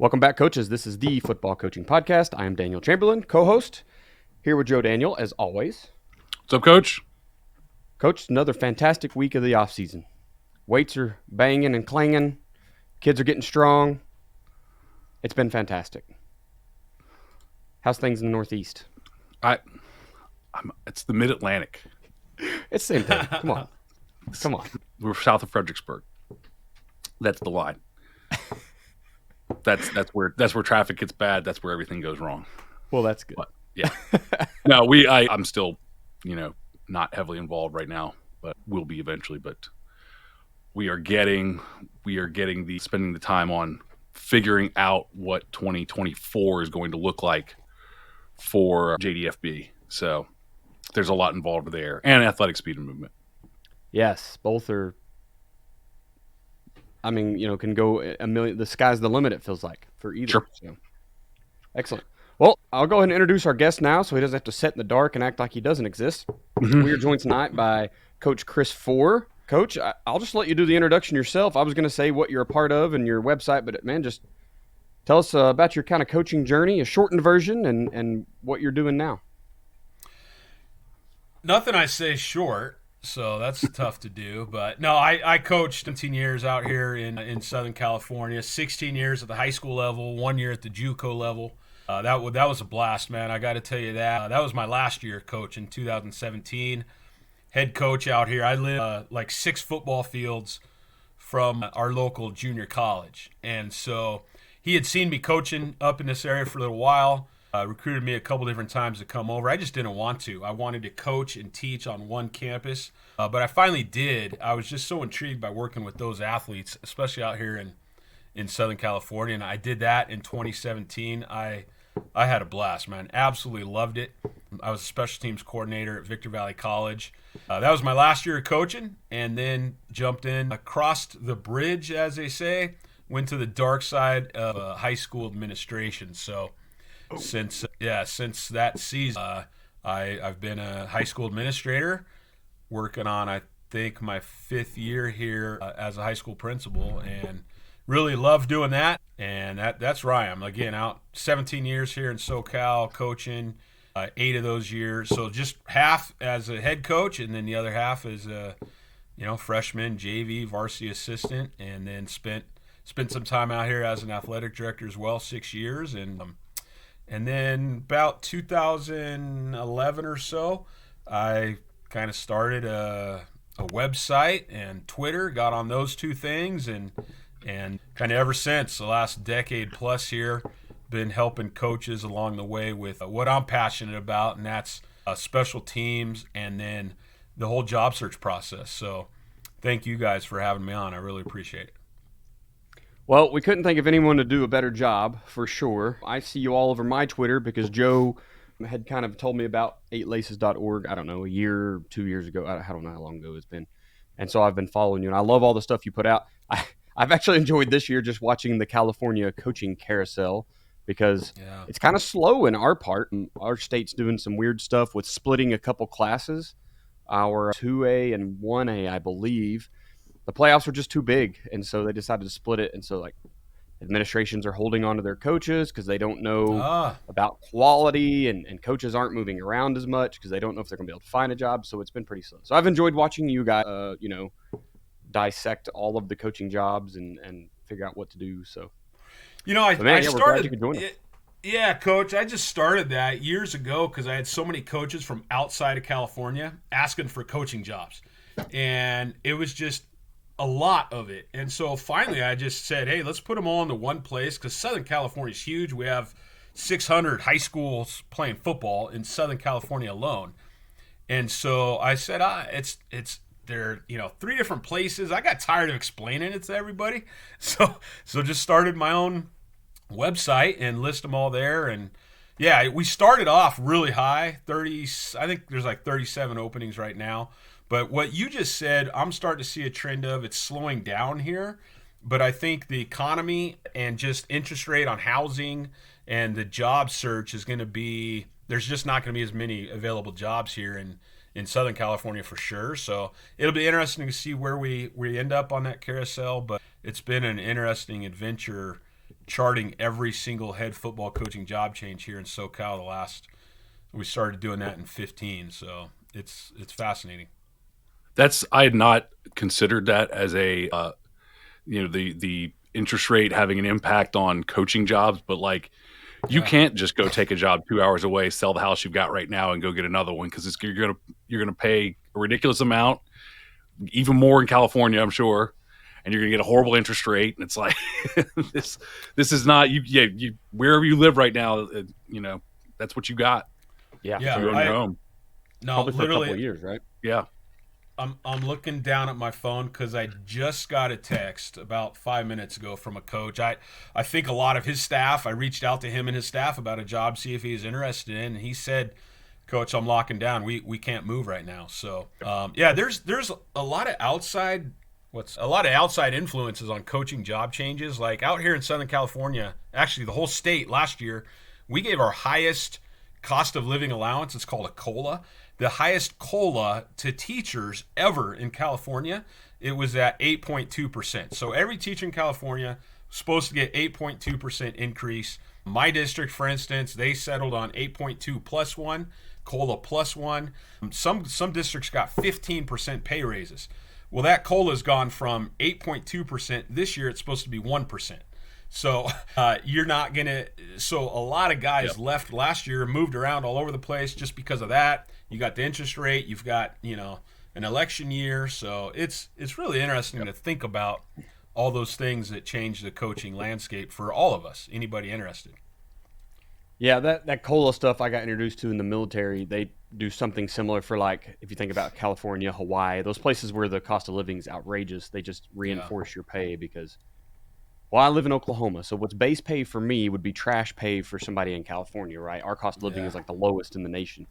Welcome back, coaches. This is the Football Coaching Podcast. I am Daniel Chamberlain, co-host, here with Joe Daniel, as always. What's up, Coach? Coach, another fantastic week of the offseason. Weights are banging and clanging. Kids are getting strong. It's been fantastic. How's things in the Northeast? It's the Mid-Atlantic. It's the same thing. Come on. We're south of Fredericksburg. That's the line. That's where traffic gets bad. That's where everything goes wrong. Well, that's good. But, yeah. No, I'm still, not heavily involved right now, but will be eventually. But we are getting spending the time on figuring out what 2024 is going to look like for JDFB. So there's a lot involved there, and athletic speed and movement. Yes, both are. Can go a million. The sky's the limit, it feels like, for either. Sure. So. Excellent. Well, I'll go ahead and introduce our guest now so he doesn't have to sit in the dark and act like he doesn't exist. Mm-hmm. We are joined tonight by Coach Chris Four. Coach, I'll just let you do the introduction yourself. I was going to say what you're a part of and your website, but, man, just tell us about your kind of coaching journey, a shortened version, and what you're doing now. Nothing I say short. So that's tough to do. But no, I coached 17 years out here in Southern California, 16 years at the high school level, 1 year at the JUCO level. That was a blast, man. I got to tell you that. That was my last year coach in 2017. Head coach out here. I live like 6 football fields from our local junior college. And so he had seen me coaching up in this area for a little while. Recruited me a couple different times to come over. I just didn't want to. I wanted to coach and teach on one campus, but I finally did. I was just so intrigued by working with those athletes, especially out here in Southern California, and I did that in 2017. I had a blast, man. Absolutely loved it. I was a special teams coordinator at Victor Valley College. That was my last year of coaching, and then jumped in, crossed the bridge, as they say, went to the dark side of high school administration. So since that season, I've been a high school administrator, working on, I think, my 5th year here as a high school principal, and really love doing that. And that's where I am. Again, out 17 years here in SoCal coaching, 8 of those years. So just half as a head coach, and then the other half as a freshman, JV, varsity assistant, and then spent some time out here as an athletic director as well, 6 years, and then about 2011 or so, I kind of started a website and Twitter, got on those 2 things, and kind of ever since, the last decade plus here, been helping coaches along the way with what I'm passionate about, and that's special teams and then the whole job search process. So thank you guys for having me on. I really appreciate it. Well, we couldn't think of anyone to do a better job, for sure. I see you all over my Twitter because Joe had kind of told me about 8laces.org, I don't know, a year, 2 years ago. I don't know how long ago it's been. And so I've been following you, and I love all the stuff you put out. I've actually enjoyed this year just watching the California coaching carousel because It's kind of slow in our part. And our state's doing some weird stuff with splitting a couple classes, our 2A and 1A, I believe. The playoffs were just too big, and so they decided to split it. And so, administrations are holding on to their coaches because they don't know about quality, and coaches aren't moving around as much because they don't know if they're going to be able to find a job. So it's been pretty slow. So I've enjoyed watching you guys, dissect all of the coaching jobs and figure out what to do. So, I we're glad you could join us. Yeah, Coach, I just started that years ago because I had so many coaches from outside of California asking for coaching jobs, and it was just a lot of it. And so finally I just said, hey, let's put them all into one place because Southern California is huge. We have 600 high schools playing football in Southern California alone. And so I said, they're 3 different places. I got tired of explaining it to everybody. So just started my own website and list them all there. And yeah, we started off really high, 30, I think there's like 37 openings right now. But what you just said, I'm starting to see a trend of it's slowing down here. But I think the economy and just interest rate on housing and the job search is going to be, there's just not going to be as many available jobs here in Southern California for sure. So it'll be interesting to see where we end up on that carousel. But it's been an interesting adventure charting every single head football coaching job change here in SoCal. We started doing that in 15, so it's fascinating. I had not considered that as a the interest rate having an impact on coaching jobs, but like you can't just go take a job 2 hours away, sell the house you've got right now, and go get another one because you're gonna pay a ridiculous amount, even more in California, I'm sure, and you're gonna get a horrible interest rate. And it's like this is not you wherever you live right now, that's what you got. Yeah, Yeah, you own your home. No, probably for a literally, couple of years, right? Yeah. I'm looking down at my phone because I just got a text about 5 minutes ago from a coach. I think a lot of his staff, I reached out to him and his staff about a job, see if he's interested in, and he said, Coach, I'm locking down. We can't move right now. So there's a lot of outside influences on coaching job changes. Like out here in Southern California, actually the whole state last year, we gave our highest cost of living allowance. It's called a COLA. The highest COLA to teachers ever in California. It was at 8.2%. So every teacher in California was supposed to get 8.2% increase. My district, for instance, they settled on 8.2 plus 1, COLA plus 1. Some districts got 15% pay raises. Well, that COLA has gone from 8.2%. This year it's supposed to be 1%. So you're not going to – so a lot of guys left last year, moved around all over the place just because of that. You got the interest rate. You've got, an election year. So it's really interesting to think about all those things that change the coaching landscape for all of us, anybody interested. Yeah, that COLA stuff I got introduced to in the military, they do something similar for, like, if you think about California, Hawaii, those places where the cost of living is outrageous, they just reinforce your pay because – well, I live in Oklahoma, so what's base pay for me would be trash pay for somebody in California, right? Our cost of living is like the lowest in the nation.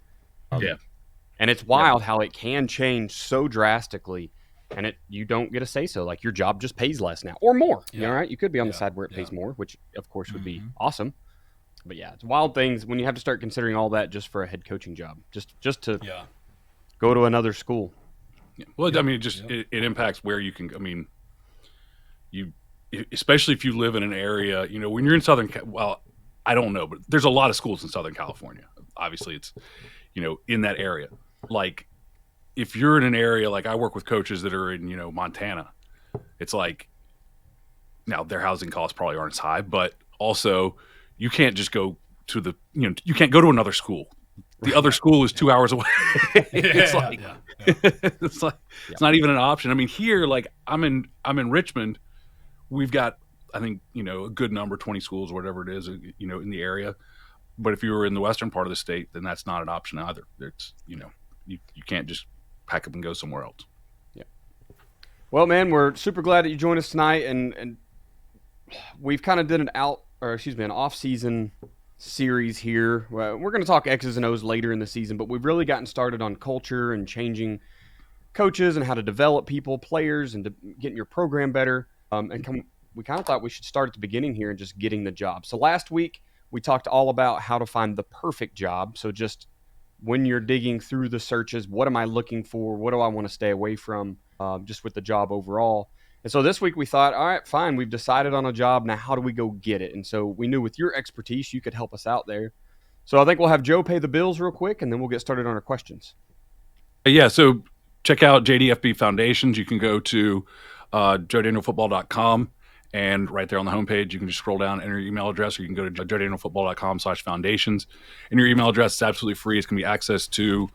And it's wild how it can change so drastically, and you don't get a say-so. Like, your job just pays less now, or more, right? You could be on the side where it pays more, which, of course, would be awesome. But, yeah, it's wild things when you have to start considering all that just for a head coaching job, just to go to another school. Yeah. Well, I mean, it impacts where you can – I mean, especially if you live in an area, when you're in I don't know, but there's a lot of schools in Southern California. Obviously it's, in that area. Like if you're in an area, like I work with coaches that are in, Montana, it's like, now their housing costs probably aren't as high, but also you can't just go to you can't go to another school. The other school is 2 hours away. It's not even an option. I mean, here, like I'm in Richmond. We've got, I think, a good number, 20 schools or whatever it is, in the area. But if you were in the western part of the state, then that's not an option either. It's, you can't just pack up and go somewhere else. Yeah. Well, man, we're super glad that you joined us tonight, and we've kind of did an off-season series here. We're going to talk X's and O's later in the season, but we've really gotten started on culture and changing coaches and how to develop people, players, and getting your program better. We kind of thought we should start at the beginning here and just getting the job. So last week, we talked all about how to find the perfect job. So just when you're digging through the searches, what am I looking for? What do I want to stay away from just with the job overall? And so this week we thought, all right, fine, we've decided on a job. Now how do we go get it? And so we knew with your expertise, you could help us out there. So I think we'll have Joe pay the bills real quick, and then we'll get started on our questions. Yeah, so check out JDFB Foundations. You can go to joedanielfootball.com, and right there on the homepage, you can just scroll down, enter your email address, or you can go to joedanielfootball.com/foundations. And your email address is absolutely free. It's going to be access to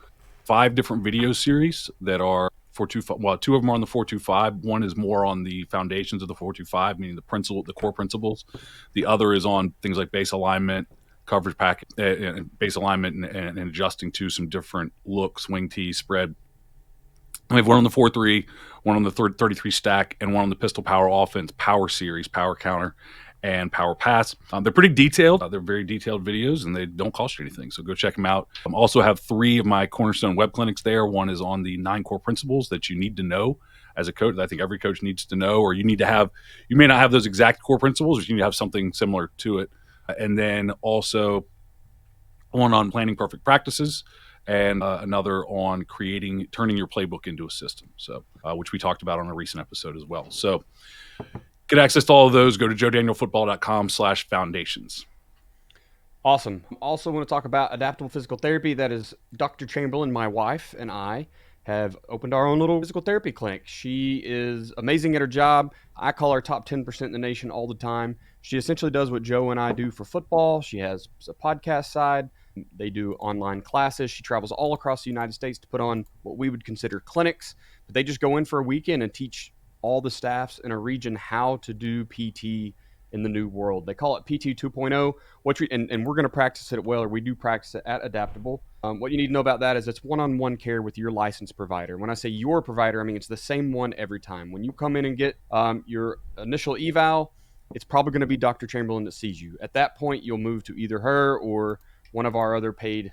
5 different video series that are 425. Well, 2 of them are on the 425. One is more on the foundations of the 425, meaning the core principles. The other is on things like base alignment, coverage packet, base alignment, and adjusting to some different looks, wing tee, spread. We have one on the 4-3, one on the 33 stack, and one on the pistol power offense, power series, power counter, and power pass. They're pretty detailed. They're very detailed videos, and they don't cost you anything. So go check them out. I also have 3 of my Cornerstone web clinics there. One is on the 9 core principles that you need to know as a coach. I think every coach needs to know, or you may not have those exact core principles, but you need to have something similar to it. And then also one on planning perfect practices, and another on turning your playbook into a system. So, which we talked about on a recent episode as well. So Get access to all of those. Go to joedanielfootball.com/foundations. Awesome. Also want to talk about adaptable physical therapy. That is Dr. Chamberlain, my wife, and I have opened our own little physical therapy clinic. She is amazing at her job. I call her top 10% in the nation all the time. She essentially does what Joe and I do for football. She has a podcast side. They do online classes. She travels all across the United States to put on what we would consider clinics. But they just go in for a weekend and teach all the staffs in a region how to do PT in the new world. They call it PT 2.0, and we're going to practice it at Whaler. We do practice it at Adaptable. What you need to know about that is it's one-on-one care with your licensed provider. When I say your provider, I mean it's the same one every time. When you come in and get your initial eval, it's probably going to be Dr. Chamberlain that sees you. At that point, you'll move to either her or one of our other paid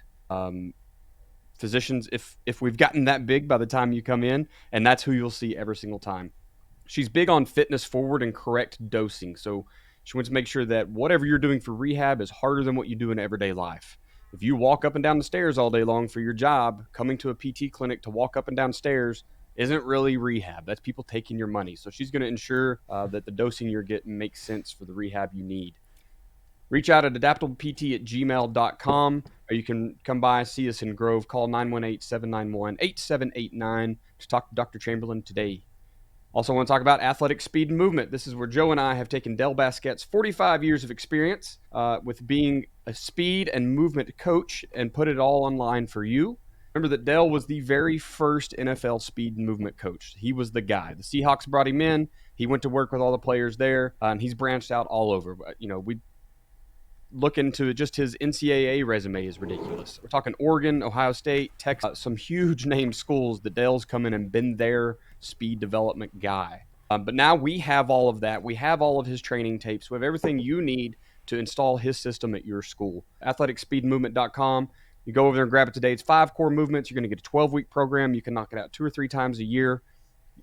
physicians if we've gotten that big by the time you come in, and that's who you'll see every single time. She's big on fitness forward and correct dosing. So she wants to make sure that whatever you're doing for rehab is harder than what you do in everyday life. If you walk up and down the stairs all day long for your job, coming to a PT clinic to walk up and down stairs isn't really rehab. That's people taking your money. So she's going to ensure that the dosing you're getting makes sense for the rehab you need. Reach out at adaptablept@gmail.com, or you can come by, see us in Grove. Call 918-791-8789 to talk to Dr. Chamberlain today. Also want to talk about athletic speed and movement. This is where Joe and I have taken Dell Basquet's 45 years of experience with being a speed and movement coach and put it all online for you. Remember that Dell was the very first NFL speed and movement coach. He was the guy. The Seahawks brought him in. He went to work with all the players there, and he's branched out all over. We look into just his NCAA resume is ridiculous. We're talking Oregon, Ohio State, Texas, some huge name schools that Dell's come in and been their speed development guy. But now we have all of that. We have all of his training tapes. We have everything you need to install his system at your school. AthleticSpeedMovement.com. You go over there and grab it today. It's 5 core movements. You're going to get a 12-week program. You can knock it out 2 or 3 times a year.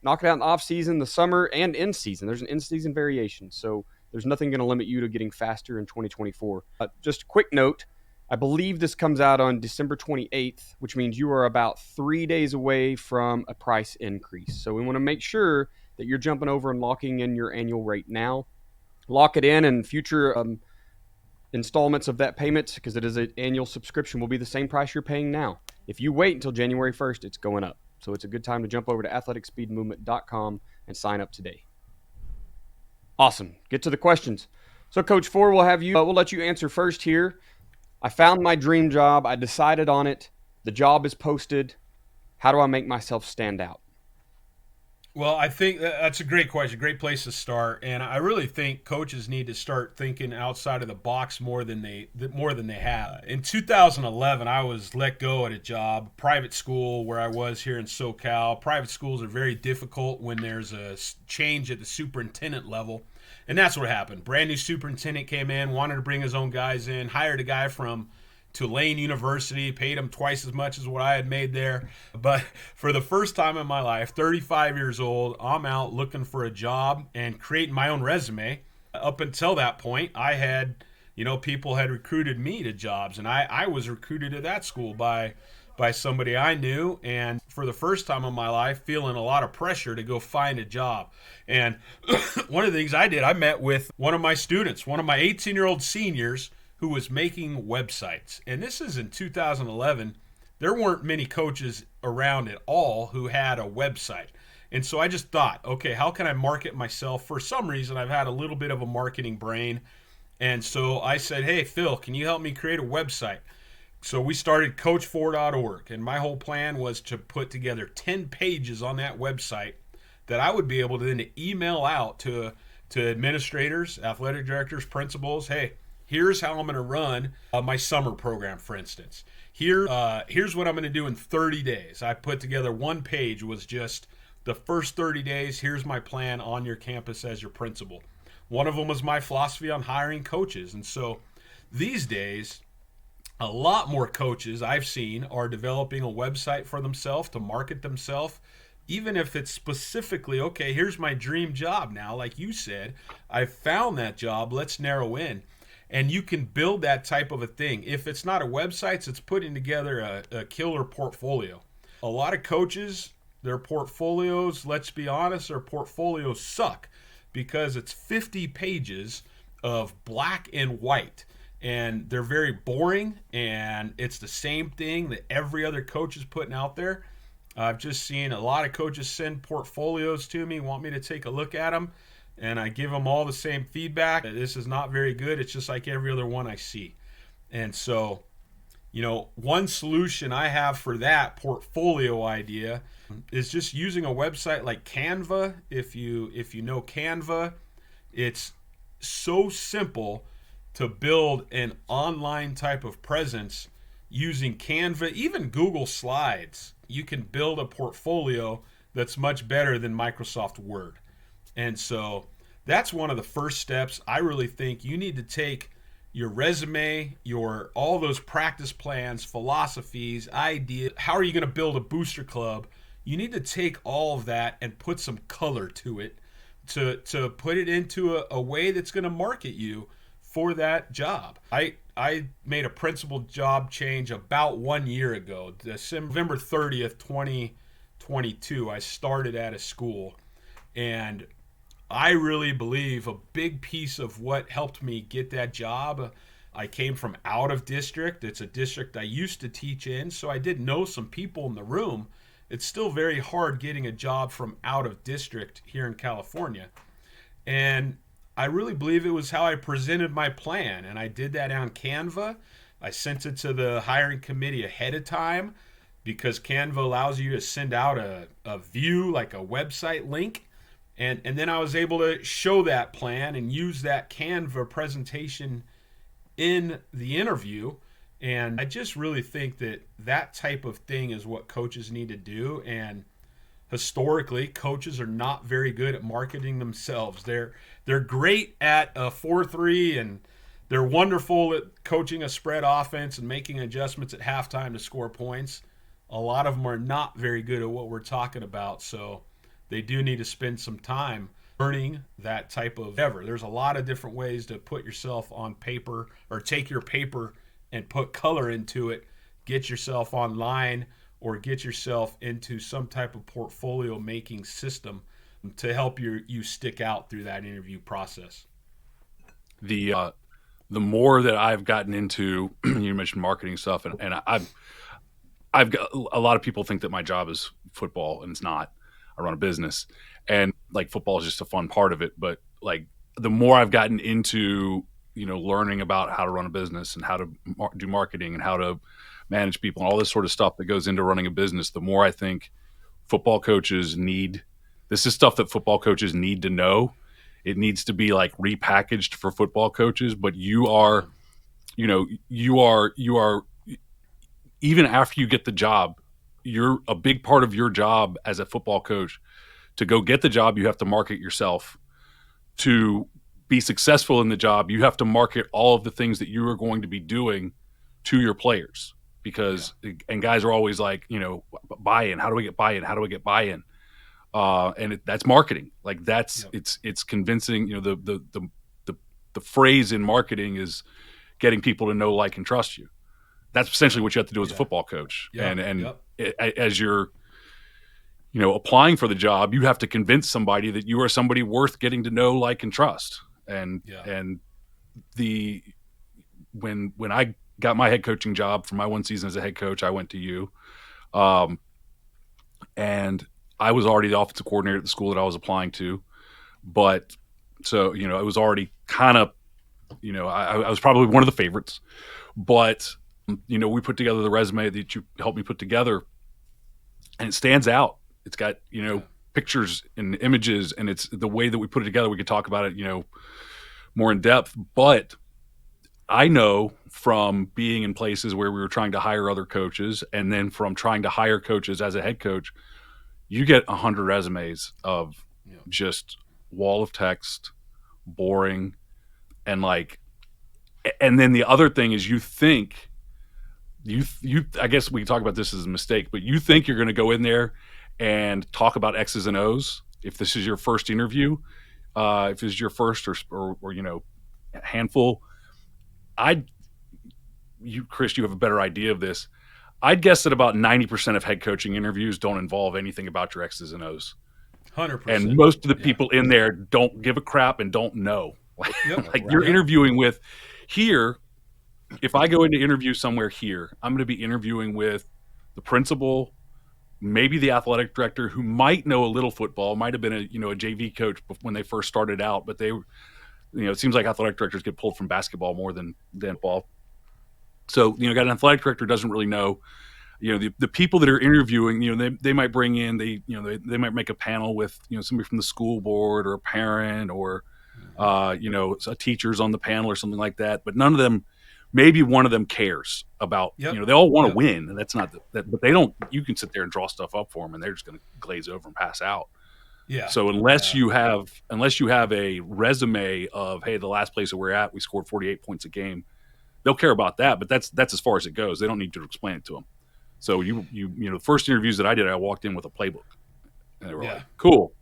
Knock it out in the off-season, the summer, and in-season. There's an in-season variation. So there's nothing going to limit you to getting faster in 2024. Just a quick note, I believe this comes out on December 28th, which means you are about 3 days away from a price increase. So we want to make sure that you're jumping over and locking in your annual rate now. Lock it in, and future installments of that payment, because it is an annual subscription, will be the same price you're paying now. If you wait until January 1st, it's going up. So it's a good time to jump over to athleticspeedmovement.com and sign up today. Awesome. Get to the questions. So Coach Four, we'll let you answer first here. I found my dream job. I decided on it. The job is posted. How do I make myself stand out? Well, I think that's a great question, great place to start, and I really think coaches need to start thinking outside of the box more than they have. In 2011, I was let go at a job, private school where I was here in SoCal. Private schools are very difficult when there's a change at the superintendent level, and that's what happened. Brand new superintendent came in, wanted to bring his own guys in, hired a guy from Tulane University, paid him twice as much as what I had made there. But for the first time in my life, 35 years old, I'm out looking for a job and creating my own resume. Up until that point, I had, people had recruited me to jobs, and I was recruited to that school by somebody I knew, and for the first time in my life, feeling a lot of pressure to go find a job. And one of the things I did, I met with one of my students, one of my 18-year-old seniors, who was making websites. And this is in 2011. There weren't many coaches around at all who had a website. And so I just thought, okay, how can I market myself? For some reason, I've had a little bit of a marketing brain. And so I said, hey, Phil, can you help me create a website? So we started coach4.org. And my whole plan was to put together 10 pages on that website that I would be able to then email out to administrators, athletic directors, principals. Hey, here's how I'm going to run my summer program, for instance. Here's what I'm going to do in 30 days. I put together one page, was just the first 30 days. Here's my plan on your campus as your principal. One of them was my philosophy on hiring coaches. And so these days, a lot more coaches I've seen are developing a website for themselves to market themselves, even if it's specifically, okay, here's my dream job now. Like you said, I found that job. Let's narrow in. And you can build that type of a thing. If it's not a website, it's putting together a killer portfolio. A lot of coaches, their portfolios, let's be honest, their portfolios suck. because it's 50 pages of black and white, and they're very boring, and it's the same thing that every other coach is putting out there. I've just seen a lot of coaches send portfolios to me, want me to take a look at them, and I give them all the same feedback. This is not very good. It's just like every other one I see. And so, one solution I have for that portfolio idea is just using a website like Canva. If you know Canva, it's so simple to build an online type of presence using Canva, even Google Slides. You can build a portfolio that's much better than Microsoft Word. And so that's one of the first steps. I really think you need to take your resume, all those practice plans, philosophies, ideas. How are you going to build a booster club? You need to take all of that and put some color to it, to put it into a way that's going to market you for that job. I made a principal job change about 1 year ago. November 30th, 2022, I started at a school, and I really believe a big piece of what helped me get that job, I came from out of district. It's a district I used to teach in, so I did know some people in the room. It's still very hard getting a job from out of district here in California. And I really believe it was how I presented my plan, and I did that on Canva. I sent it to the hiring committee ahead of time because Canva allows you to send out a view, like a website link. And then I was able to show that plan and use that Canva presentation in the interview. And I just really think that type of thing is what coaches need to do. And historically, coaches are not very good at marketing themselves. They're great at a 4-3, and they're wonderful at coaching a spread offense and making adjustments at halftime to score points. A lot of them are not very good at what we're talking about. So they do need to spend some time learning that type of endeavor. There's a lot of different ways to put yourself on paper, or take your paper and put color into it, get yourself online, or get yourself into some type of portfolio making system to help you stick out through that interview process. The more that I've gotten into, you mentioned marketing stuff, and I've got a lot of people think that my job is football, and it's not. I run a business, and like football is just a fun part of it. But like the more I've gotten into, learning about how to run a business and how to do marketing and how to manage people and all this sort of stuff that goes into running a business, the more I think football coaches this is stuff that football coaches need to know. It needs to be like repackaged for football coaches, but you are even after you get the job, you're a big part of your job as a football coach. To go get the job, you have to market yourself. To be successful in the job, you have to market all of the things that you are going to be doing to your players, because and guys are always like, buy-in. How do we get buy-in? How do we get buy-in? And that's marketing. Like it's convincing. The phrase in marketing is getting people to know, like, and trust you. That's essentially what you have to do as a football coach. As you're, applying for the job, you have to convince somebody that you are somebody worth getting to know, like, and trust. And when I got my head coaching job for my one season as a head coach, I went to you, and I was already the offensive coordinator at the school that I was applying to, but so it was already kind of, I was probably one of the favorites, but we put together the resume that you helped me put together, and it stands out. It's got, pictures and images, and it's the way that we put it together. We could talk about it, more in depth, but I know from being in places where we were trying to hire other coaches, and then from trying to hire coaches as a head coach, you get 100 resumes of just wall of text, boring, and then the other thing is you think, I guess we can talk about this as a mistake, but you think you're going to go in there and talk about X's and O's if this is your first interview, if this is your first or handful. Chris, you have a better idea of this. I'd guess that about 90% of head coaching interviews don't involve anything about your X's and O's. 100%. And most of the people in there don't give a crap and don't know. Like you're interviewing with here. If I go in to interview somewhere here, I'm going to be interviewing with the principal, maybe the athletic director, who might know a little football, might have been a JV coach when they first started out, but they, it seems like athletic directors get pulled from basketball more than ball. So, got an athletic director who doesn't really know, the people that are interviewing, they might bring in, they might make a panel with, somebody from the school board or a parent or, a teacher's on the panel or something like that. But none of them, maybe one of them cares about, they all want to win. And that's not that, but they don't, you can sit there and draw stuff up for them and they're just going to glaze over and pass out. Yeah. So unless you have a resume of, hey, the last place that we're at, we scored 48 points a game, they'll care about that. But that's as far as it goes. They don't need to explain it to them. So the first interviews that I did, I walked in with a playbook, and they were like, "Cool."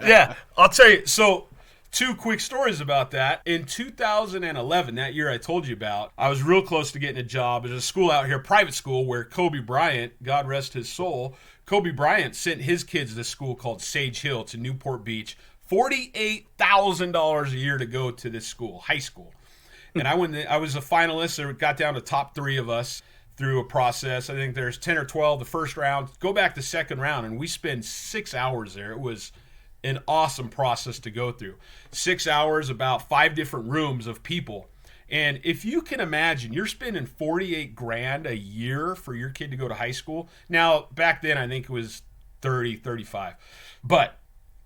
Yeah, I'll tell you. So, 2 quick stories about that. In 2011, that year I told you about, I was real close to getting a job at a school out here, private school, where Kobe Bryant, God rest his soul, Kobe Bryant sent his kids to this school called Sage Hill to Newport Beach, $48,000 a year to go to this school, high school. And I was a finalist. There got down to top 3 of us through a process. I think there's 10 or 12 the first round. Go back to second round, and we spend 6 hours there. It was an awesome process to go through. 6 hours, about 5 different rooms of people. And if you can imagine, you're spending $48,000 a year for your kid to go to high school. Now, back then, I think it was 30, 35. But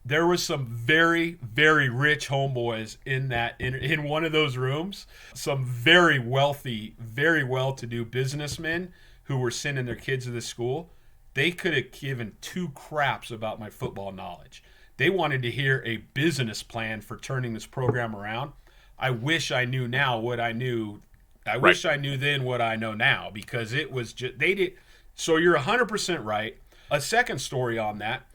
there was some very, very rich homeboys in one of those rooms. Some very wealthy, very well-to-do businessmen who were sending their kids to this school. They could have given 2 craps about my football knowledge. They wanted to hear a business plan for turning this program around. I wish I knew now what I knew. I wish I knew then what I know now, because it was just they did. So you're 100% right. A second story on that.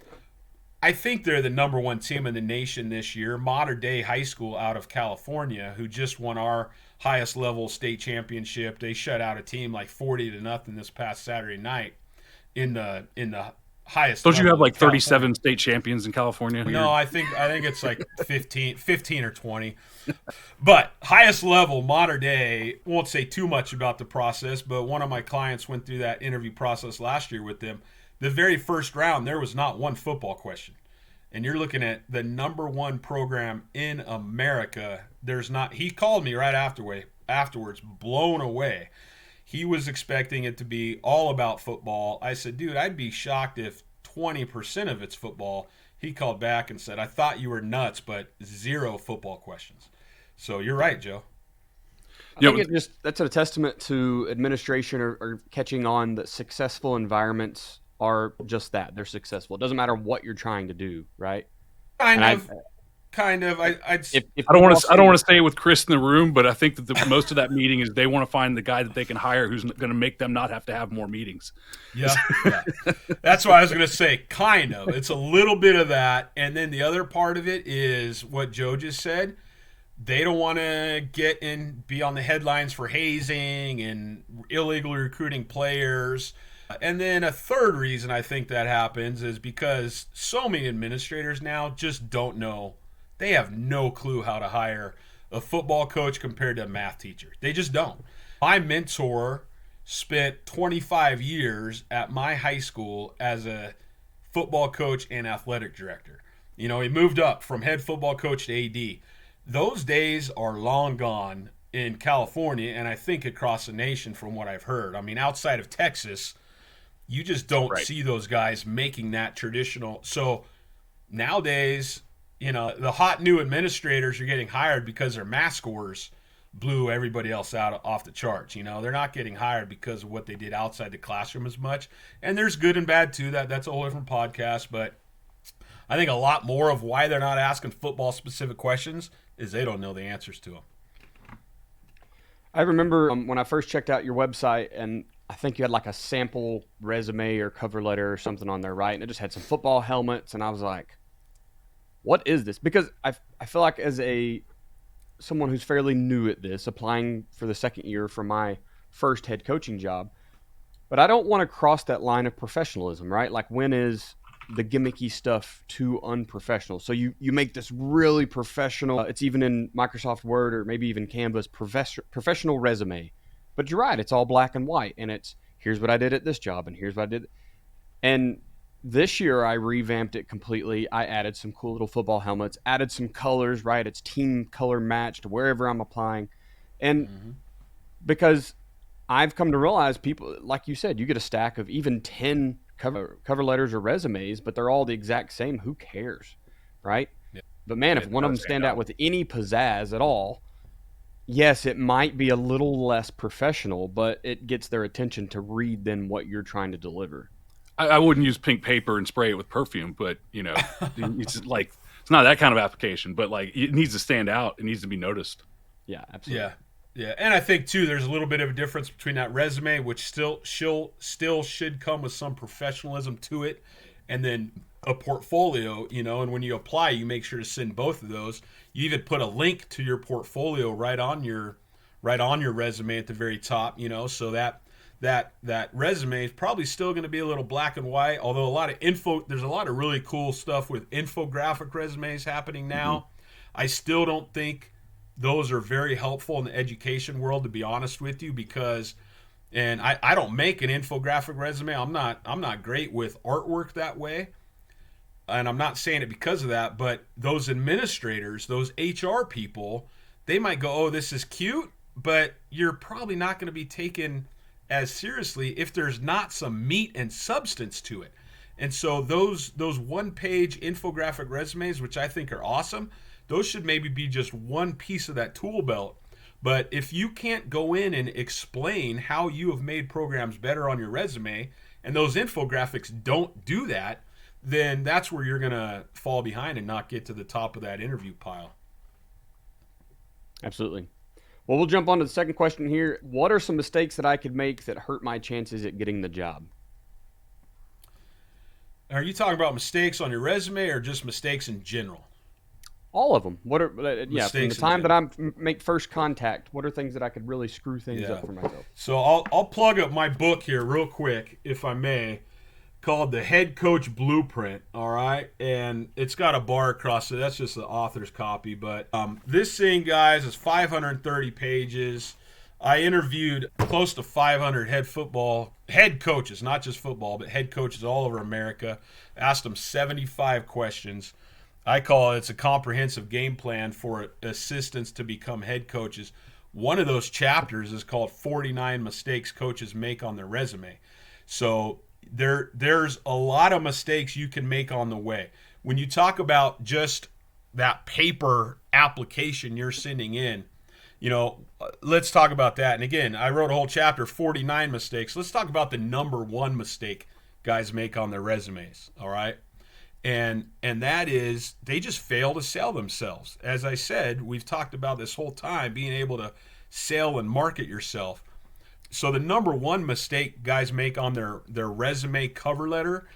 I think they're the number 1 team in the nation this year, Modern Day High School out of California, who just won our highest level state championship. They shut out a team like 40-0 this past Saturday night in the highest. Don't you have like 37 state champions in California? No, I think it's like 15 or 20. But highest level, Modern Day, won't say too much about the process, but one of my clients went through that interview process last year with them. The very first round, there was not one football question. And you're looking at the number 1 program in America. There's not. He called me right afterwards, blown away. He was expecting it to be all about football. I said, dude, I'd be shocked if 20% of it's football. He called back and said, I thought you were nuts, but 0 football questions. So you're right, Joe. I think that's a testament to administration or catching on that successful environments are just that. They're successful. It doesn't matter what you're trying to do, right? Kind of. I don't want to stay with Chris in the room, but I think that most of that meeting is they want to find the guy that they can hire who's going to make them not have to have more meetings. Yeah. That's what I was going to say. Kind of. It's a little bit of that. And then the other part of it is what Joe just said. They don't want to be on the headlines for hazing and illegally recruiting players. And then a third reason I think that happens is because so many administrators now just don't know. They have no clue how to hire a football coach compared to a math teacher. They just don't. My mentor spent 25 years at my high school as a football coach and athletic director. He moved up from head football coach to AD. Those days are long gone in California, and I think across the nation from what I've heard. I mean, outside of Texas, you just don't see those guys making that traditional. So nowadays, the hot new administrators are getting hired because their math scores blew everybody else out off the charts. They're not getting hired because of what they did outside the classroom as much. And there's good and bad too. That's a whole different podcast. But I think a lot more of why they're not asking football specific questions is they don't know the answers to them. I remember when I first checked out your website, and I think you had like a sample resume or cover letter or something on there, right? And it just had some football helmets, and I was like, what is this? Because I feel like as someone who's fairly new at this, applying for the second year for my first head coaching job, but I don't want to cross that line of professionalism, right? Like, when is the gimmicky stuff too unprofessional. So you make this really professional, it's even in Microsoft Word or maybe even Canva's professional resume. But you're right, it's all black and white, and it's here's what I did at this job and here's what I did. And this year I revamped it completely. I added some cool little football helmets, added some colors, right? It's team color matched wherever I'm applying. And because I've come to realize people, like you said, you get a stack of even 10 cover letters or resumes, but they're all the exact same. Who cares, right? Yeah. But man, if one of them stand out with any pizzazz at all, yes, it might be a little less professional, but it gets their attention to read then what you're trying to deliver. I wouldn't use pink paper and spray it with perfume, but it's like it's not that kind of application. But like it needs to stand out. It needs to be noticed. Yeah, absolutely. Yeah, and I think too, there's a little bit of a difference between that resume, which still should come with some professionalism to it, and then a portfolio. And when you apply, you make sure to send both of those. You even put a link to your portfolio right on your resume at the very top. So that resume is probably still going to be a little black and white, although there's a lot of really cool stuff with infographic resumes happening now. I still don't think those are very helpful in the education world, to be honest with you, because I don't make an infographic resume. I'm not great with artwork that way. And I'm not saying it because of that, but those administrators, those HR people, they might go, "Oh, this is cute," but you're probably not going to be taken as seriously if there's not some meat and substance to it. And so those one-page infographic resumes, which I think are awesome, those should maybe be just one piece of that tool belt. But if you can't go in and explain how you have made programs better on your resume, and those infographics don't do that, then that's where you're going to fall behind and not get to the top of that interview pile. Absolutely. Well, we'll jump on to the second question here. What are some mistakes that I could make that hurt my chances at getting the job? Are you talking about mistakes on your resume or just mistakes in general? All of them. What are from the time that I make first contact, what are things that I could really screw things up for myself? So I'll plug up my book here real quick, if I may, called The Head Coach Blueprint, all right? And it's got a bar across it. That's just the author's copy. But this thing, guys, is 530 pages. I interviewed close to 500 head coaches, not just football, but head coaches all over America. Asked them 75 questions. I call it's a comprehensive game plan for assistants to become head coaches. One of those chapters is called 49 Mistakes Coaches Make on Their Resume. So there's a lot of mistakes you can make on the way. When you talk about just that paper application you're sending in, let's talk about that. And again, I wrote a whole chapter, 49 mistakes. Let's talk about the number one mistake guys make on their resumes, all right? And that is they just fail to sell themselves. As I said, we've talked about this whole time, being able to sell and market yourself. So the number one mistake guys make on their resume cover letter,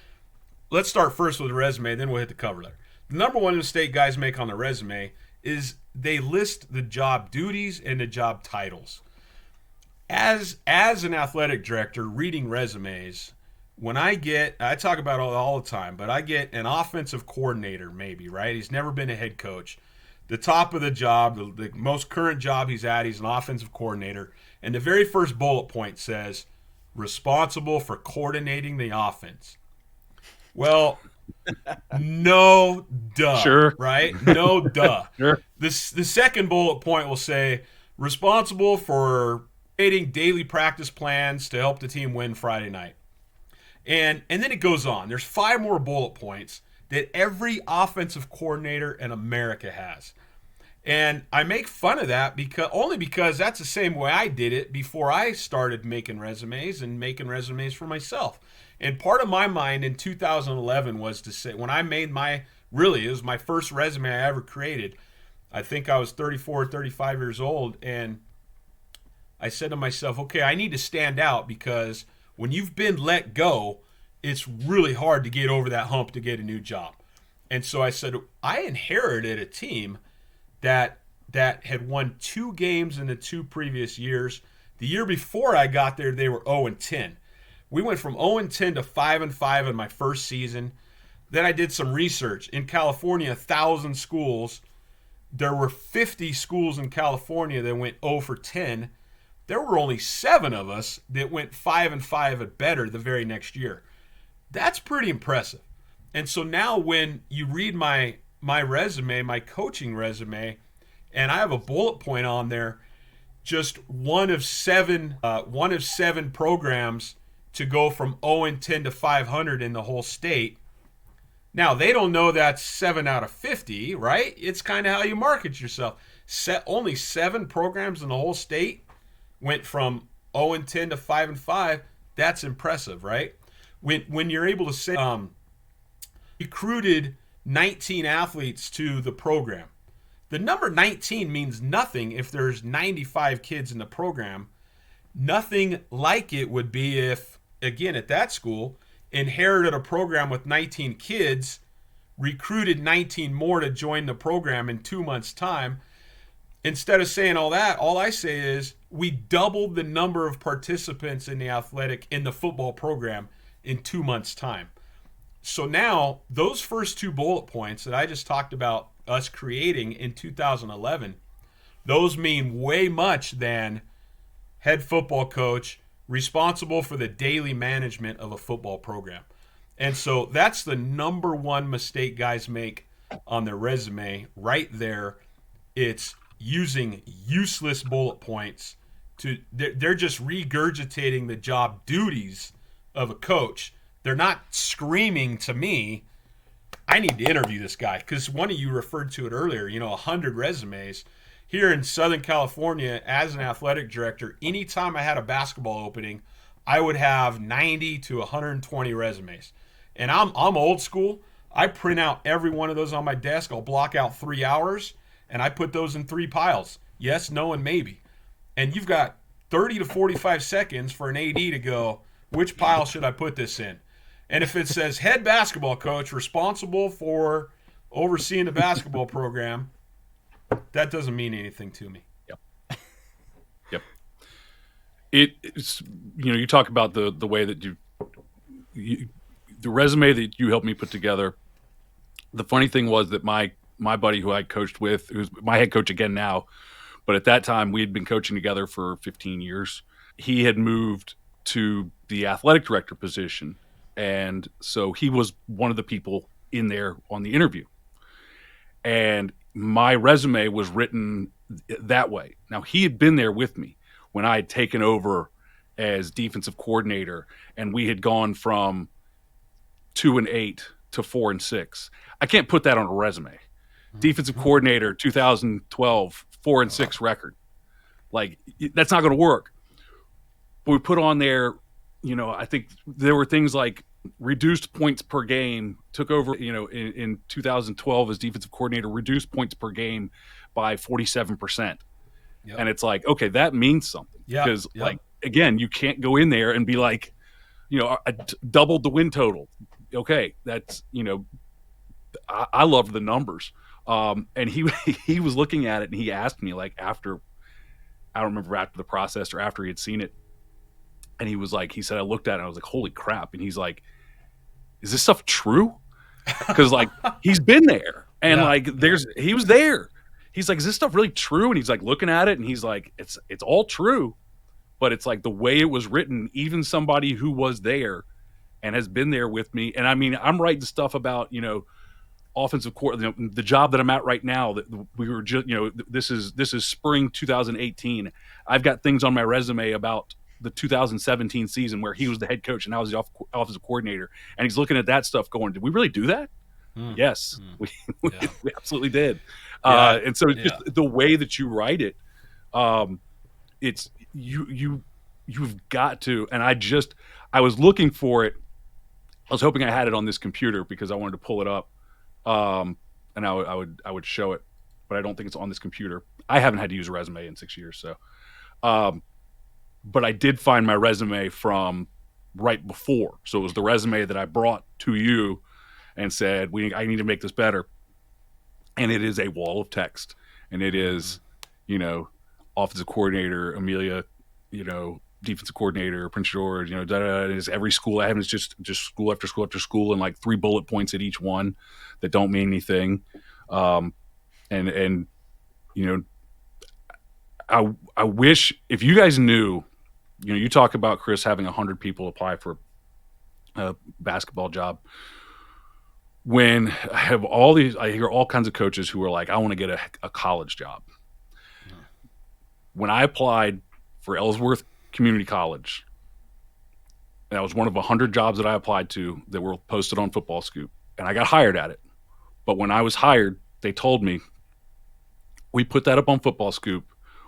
let's start first with the resume, then we'll hit the cover letter. The number one mistake guys make on the resume is they list the job duties and the job titles. As an athletic director reading resumes, when I talk about it all the time, but I get an offensive coordinator maybe, right? He's never been a head coach. The top of the job, the most current job he's at, he's an offensive coordinator. And the very first bullet point says, responsible for coordinating the offense. Well, no duh, sure. Right? No duh. Sure. The second bullet point will say, responsible for creating daily practice plans to help the team win Friday night. And then it goes on. There's 5 more bullet points that every offensive coordinator in America has. And I make fun of that because that's the same way I did it before I started making resumes for myself. And part of my mind in 2011 was to say, when I made it was my first resume I ever created. I think I was 34, 35 years old. And I said to myself, okay, I need to stand out because when you've been let go, it's really hard to get over that hump to get a new job. And so I said, I inherited a team that had won 2 games in the 2 previous years. The year before I got there, they were 0-10. We went from 0-10 to 5-5 in my first season. Then I did some research. In California, 1,000 schools. There were 50 schools in California that went 0 for 10. There were only 7 of us that went 5 and 5 at better the very next year. That's pretty impressive. And so now when you read my resume, my coaching resume, and I have a bullet point on there, just one of seven programs to go from 0 and 10 to 500 in the whole state. Now, they don't know that's 7 out of 50, right? It's kind of how you market yourself. Only 7 programs in the whole state went from 0 and 10 to 5 and 5. That's impressive, right? When you're able to say recruited 19 athletes to the program. The number 19 means nothing if there's 95 kids in the program. Nothing like it would be if, again, at that school, inherited a program with 19 kids, recruited 19 more to join the program in 2 months' time. Instead of saying all that, all I say is we doubled the number of participants in the football program in 2 months' time. So now those first 2 bullet points that I just talked about us creating in 2011, those mean way much than head football coach responsible for the daily management of a football program. And so that's the number one mistake guys make on their resume right there. It's using useless bullet points they're just regurgitating the job duties of a coach. They're not screaming to me, I need to interview this guy, because one of you referred to it earlier, 100 resumes. Here in Southern California, as an athletic director, anytime I had a basketball opening, I would have 90 to 120 resumes. And I'm old school. I print out every one of those on my desk. I'll block out 3 hours, and I put those in 3 piles. Yes, no, and maybe. And you've got 30 to 45 seconds for an AD to go, which pile should I put this in? And if it says head basketball coach responsible for overseeing the basketball program, that doesn't mean anything to me. Yep. It's you talk about the way that you the resume that you helped me put together. The funny thing was that my buddy who I coached with, who's my head coach again now, but at that time we had been coaching together for 15 years. He had moved to the athletic director position. And so he was one of the people in there on the interview. And my resume was written that way. Now, he had been there with me when I had taken over as defensive coordinator, and we had gone from 2-8 to 4-6. I can't put that on a resume. Defensive coordinator, 2012, 4-6 record. Like, that's not going to work. But we put on there, I think there were things like reduced points per game, took over, in 2012 as defensive coordinator, reduced points per game by 47%. Yep. And it's like, okay, that means something. Because, like, again, you can't go in there and be like, I doubled the win total. Okay, that's, I love the numbers. And he was looking at it, and he asked me, like, after the process or after he had seen it. And he was like, he said, I looked at it and I was like, holy crap. And he's like, is this stuff true? Because, like, he's been there. And he was there. He's like, is this stuff really true? And he's like looking at it and he's like, it's all true. But it's like the way it was written, even somebody who was there and has been there with me. And I mean, I'm writing stuff about, offensive coordinator, the job that I'm at right now, that we were just, this is spring 2018. I've got things on my resume about the 2017 season where he was the head coach and I was the offensive coordinator. And he's looking at that stuff going, did we really do that? Yes, we absolutely did. And so just the way that you write it, it's you've got to, and I was looking for it. I was hoping I had it on this computer because I wanted to pull it up. And I would show it, but I don't think it's on this computer. I haven't had to use a resume in 6 years. So, but I did find my resume from right before. So it was the resume that I brought to you and said, I need to make this better. And it is a wall of text, and it is, offensive coordinator, Amelia, defensive coordinator, Prince George, is every school I have is just school after school after school, and like 3 bullet points at each one that don't mean anything. And I wish, if you guys knew, you talk about, Chris, having 100 people apply for a basketball job. When I hear all kinds of coaches who are like, I want to get a college job. When I applied for Ellsworth Community College, that was one of 100 jobs that I applied to that were posted on Football Scoop, and I got hired at it. But when I was hired, they told me, we put that up on Football Scoop.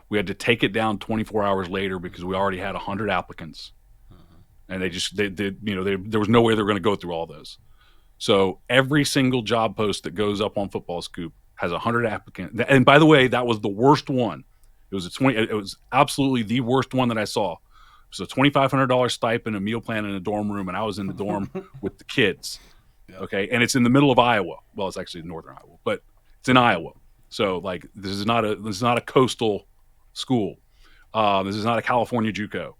We had to take it down 24 hours later because we already had 100 applicants. And there was no way they were going to go through all those. So every single job post that goes up on Football Scoop has 100 applicants. And by the way, that was the worst one. It was absolutely the worst one that I saw. It was a $2,500 stipend, a meal plan in a dorm room, and I was in the dorm with the kids. Okay, and it's in the middle of Iowa. Well, it's actually northern Iowa, but it's in Iowa. So like, this is not a coastal school. This is not a California JUCO.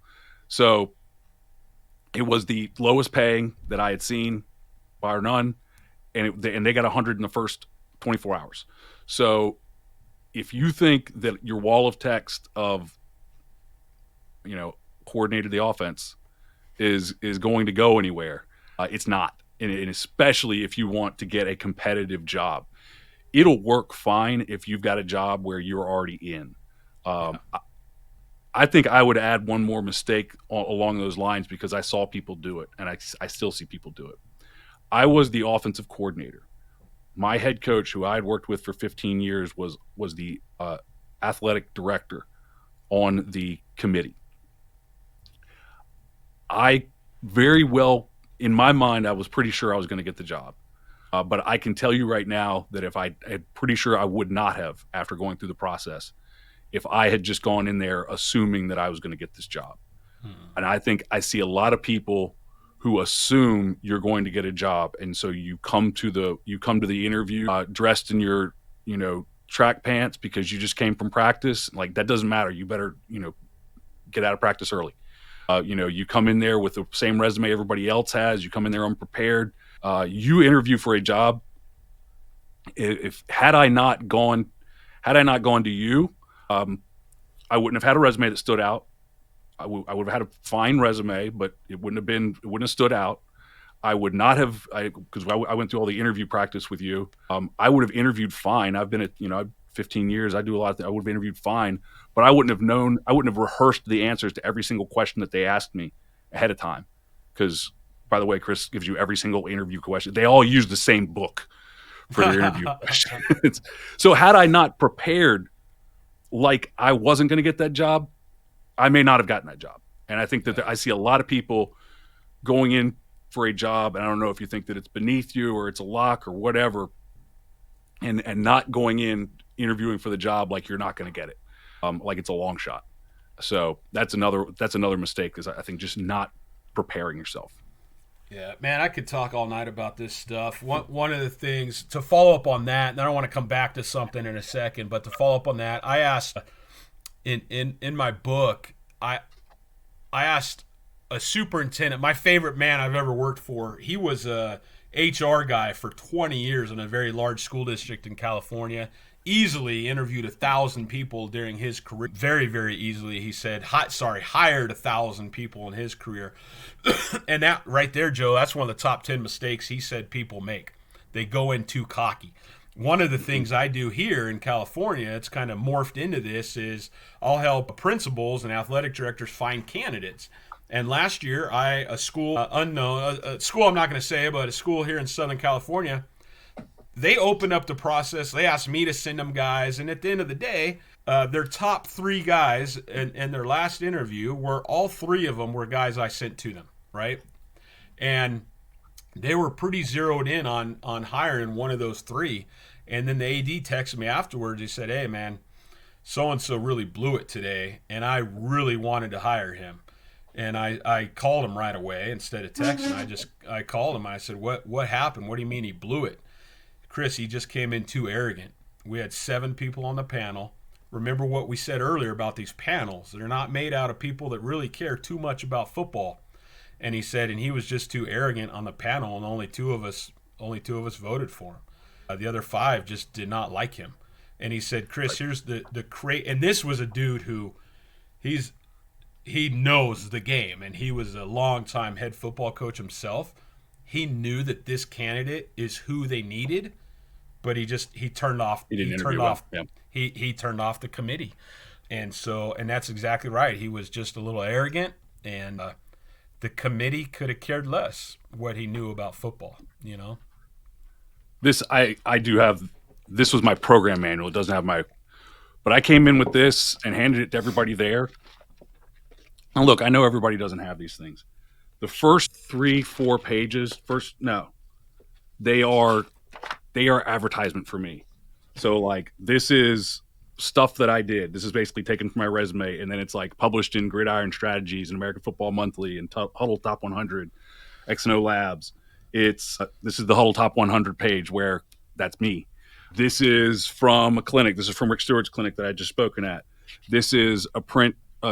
So it was the lowest paying that I had seen, bar none, and they got 100 in the first 24 hours. So if you think that your wall of text of coordinated the offense is going to go anywhere, it's not. And especially if you want to get a competitive job, it'll work fine if you've got a job where you're already in. I think I would add one more mistake along those lines, because I saw people do it, and I still see people do it. I was the offensive coordinator. My head coach, who I had worked with for 15 years, was the athletic director on the committee. I very well, in my mind, I was pretty sure I was going to get the job. But I can tell you right now that I'm pretty sure I would not have, after going through the process, if I had just gone in there assuming that I was going to get this job. And I think I see a lot of people who assume you're going to get a job, and so you come to the interview dressed in your track pants because you just came from practice. Like, that doesn't matter. You better get out of practice early. You come in there with the same resume everybody else has. You come in there unprepared. You interview for a job. Had I not gone to you, I wouldn't have had a resume that stood out. I would have had a fine resume, but it wouldn't have stood out. I would not have, because I went through all the interview practice with you. I would have interviewed fine. I've been at 15 years. I do a lot of things. I would have interviewed fine, but I wouldn't have rehearsed the answers to every single question that they asked me ahead of time. Because, by the way, Chris gives you every single interview question. They all use the same book for their interview questions. So had I not prepared like I wasn't going to get that job, I may not have gotten that job. And I think that I see a lot of people going in for a job, and I don't know if you think that it's beneath you or it's a lock or whatever, and not going in interviewing for the job like you're not going to get it, like it's a long shot. So that's another mistake, is I think just not preparing yourself. Yeah, man, I could talk all night about this stuff. One of the things to follow up on that, and I don't want to come back to something in a second, but to follow up on that, I asked in my book, I asked a superintendent, my favorite man I've ever worked for. He was a HR guy for 20 years in a very large school district in California. Easily interviewed 1,000 people during his career. Very, very easily, he said. Hired 1,000 people in his career. And that right there, Joe, that's one of the top 10 mistakes he said people make. They go in too cocky. One of the things I do here in California, it's kind of morphed into this, is I'll help principals and athletic directors find candidates. And last year, a school unknown, a school I'm not going to say, but a school here in Southern California, they opened up the process. They asked me to send them guys. And at the end of the day, their top 3 guys in their last interview all 3 of them were guys I sent to them, right? And they were pretty zeroed in on hiring one of those 3. And then the AD texted me afterwards. He said, "Hey, man, so-and-so really blew it today, and I really wanted to hire him." And I called him right away instead of texting. I called him. I said, "What happened? What do you mean he blew it?" "Chris, he just came in too arrogant. We had 7 people on the panel. remember what we said earlier about these panels. They're not made out of people that really care too much about football. And he said, and he was just too arrogant on the panel, and only two of us voted for him. The other 5 just did not like him. And he said, Chris, here's the and this was a dude who he knows the game, and he was a longtime head football coach himself. He knew that this candidate is who they needed, but he turned off. He turned off the committee, and that's exactly right. He was just a little arrogant, and the committee could have cared less what he knew about football. You know, I do have. This was my program manual. It doesn't have but I came in with this and handed it to everybody there. And look, I know everybody doesn't have these things. The first 3-4 pages, they are advertisement for me. So like, this is stuff that I did. This is basically taken from my resume, and then it's like published in Gridiron Strategies and American Football Monthly and Huddle Top 100, X&O Labs. This is the Huddle Top 100 page where that's me. This is from a clinic. This is from Rick Stewart's clinic that I had just spoken at. This is a